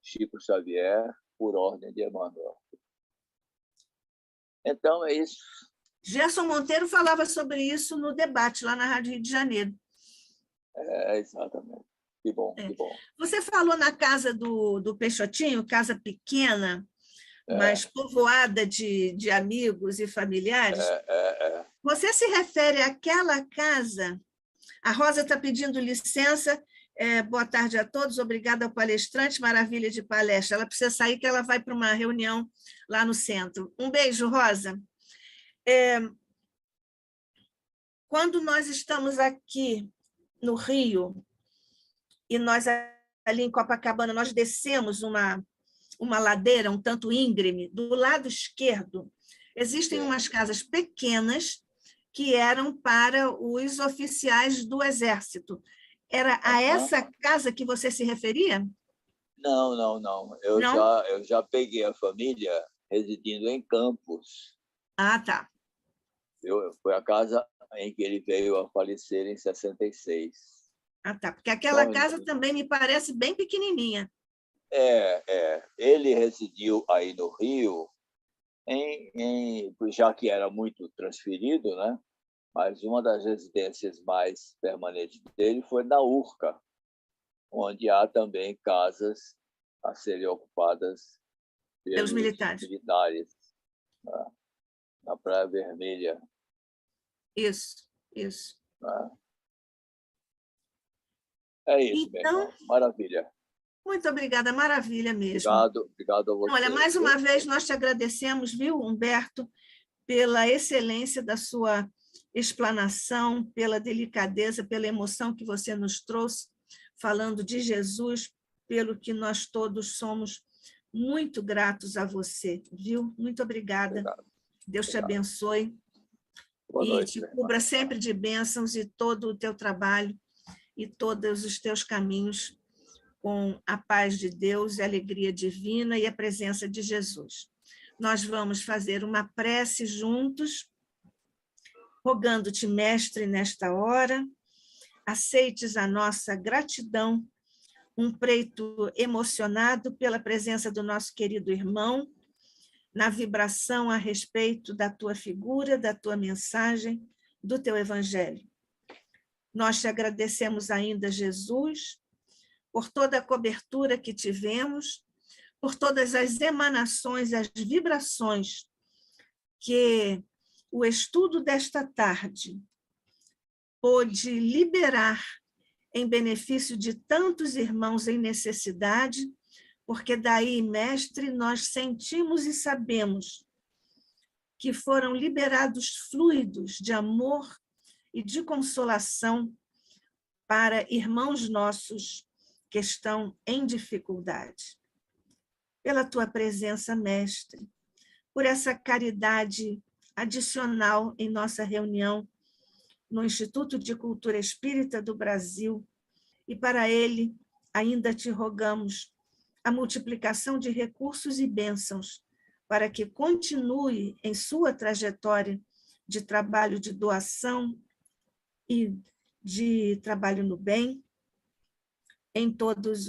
Chico Xavier, por ordem de Emmanuel. Então, é isso. Gerson Monteiro falava sobre isso no debate lá na Rádio Rio de Janeiro. Exatamente. Que bom, que bom. Você falou na casa do Peixotinho, casa pequena, mas povoada de amigos e familiares. Você se refere àquela casa? A Rosa está pedindo licença. Boa tarde a todos, obrigada ao palestrante, maravilha de palestra. Ela precisa sair, que ela vai para uma reunião lá no centro. Um beijo, Rosa. Quando nós estamos aqui no Rio, e nós ali em Copacabana, nós descemos uma ladeira um tanto íngreme, do lado esquerdo, existem umas casas pequenas que eram para os oficiais do Exército. Era a essa casa que você se referia? Não. Eu já peguei a família residindo em Campos. Ah, tá. Foi a casa em que ele veio a falecer em 66. Ah, tá. Porque aquela casa também me parece bem pequenininha. Ele residiu aí no Rio, já que era muito transferido, né? Mas uma das residências mais permanentes dele foi na Urca, onde há também casas a serem ocupadas pelos militares, né? Na Praia Vermelha. Isso. Né? É isso, então, meu irmão. Maravilha. Muito obrigada, maravilha mesmo. Obrigado a você. Olha, mais uma vez nós te agradecemos, viu, Humberto, pela excelência da sua explanação, pela delicadeza, pela emoção que você nos trouxe, falando de Jesus, pelo que nós todos somos muito gratos a você, viu? Muito obrigada. Obrigado. Deus te abençoe. Boa noite, te cubra sempre de bênçãos e todo o teu trabalho e todos os teus caminhos com a paz de Deus e a alegria divina e a presença de Jesus. Nós vamos fazer uma prece juntos, rogando-te, Mestre, nesta hora, aceites a nossa gratidão, um preito emocionado pela presença do nosso querido irmão, na vibração a respeito da tua figura, da tua mensagem, do teu evangelho. Nós te agradecemos ainda, Jesus, por toda a cobertura que tivemos, por todas as emanações, as vibrações que o estudo desta tarde pôde liberar em benefício de tantos irmãos em necessidade, porque daí, Mestre, nós sentimos e sabemos que foram liberados fluidos de amor e de consolação para irmãos nossos que estão em dificuldade. Pela tua presença, Mestre, por essa caridade adicional em nossa reunião no Instituto de Cultura Espírita do Brasil, e para ele ainda te rogamos a multiplicação de recursos e bênçãos para que continue em sua trajetória de trabalho de doação e de trabalho no bem, em todas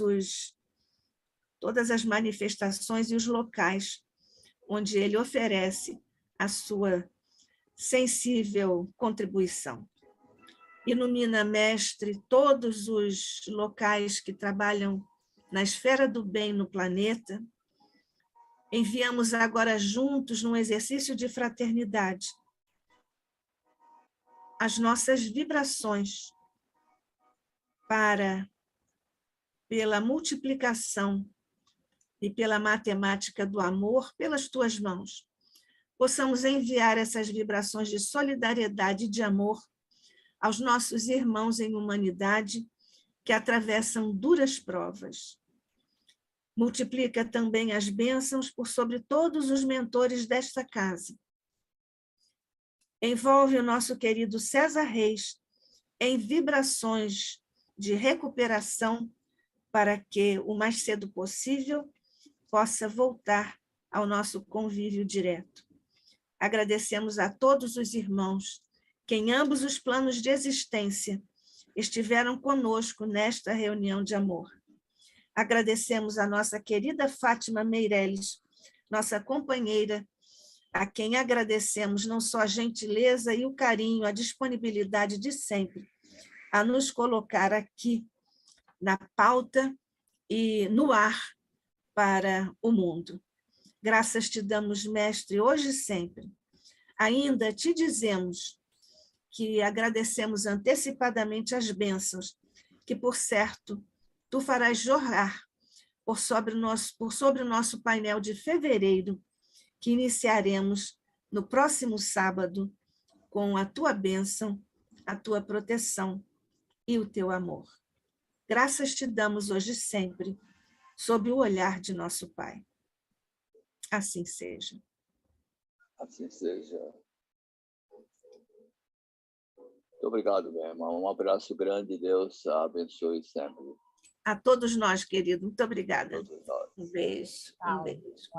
as manifestações e os locais onde ele oferece a sua sensível contribuição. Ilumina, Mestre, todos os locais que trabalham na esfera do bem no planeta. Enviamos agora juntos, num exercício de fraternidade, as nossas vibrações para, pela multiplicação e pela matemática do amor, pelas tuas mãos, possamos enviar essas vibrações de solidariedade e de amor aos nossos irmãos em humanidade que atravessam duras provas. Multiplica também as bênçãos por sobre todos os mentores desta casa. Envolve o nosso querido César Reis em vibrações de recuperação para que, o mais cedo possível, possa voltar ao nosso convívio direto. Agradecemos a todos os irmãos que em ambos os planos de existência estiveram conosco nesta reunião de amor. Agradecemos a nossa querida Fátima Meirelles, nossa companheira, a quem agradecemos não só a gentileza e o carinho, a disponibilidade de sempre, a nos colocar aqui na pauta e no ar para o mundo. Graças te damos, Mestre, hoje e sempre. Ainda te dizemos que agradecemos antecipadamente as bênçãos que, por certo, tu farás jorrar por sobre o nosso painel de fevereiro, que iniciaremos no próximo sábado com a tua bênção, a tua proteção e o teu amor. Graças te damos hoje e sempre, sob o olhar de nosso Pai. Assim seja. Assim seja. Muito obrigado, meu irmão. Um abraço grande. Deus abençoe sempre. A todos nós, querido. Muito obrigada. Todos nós. Um beijo. Um beijo.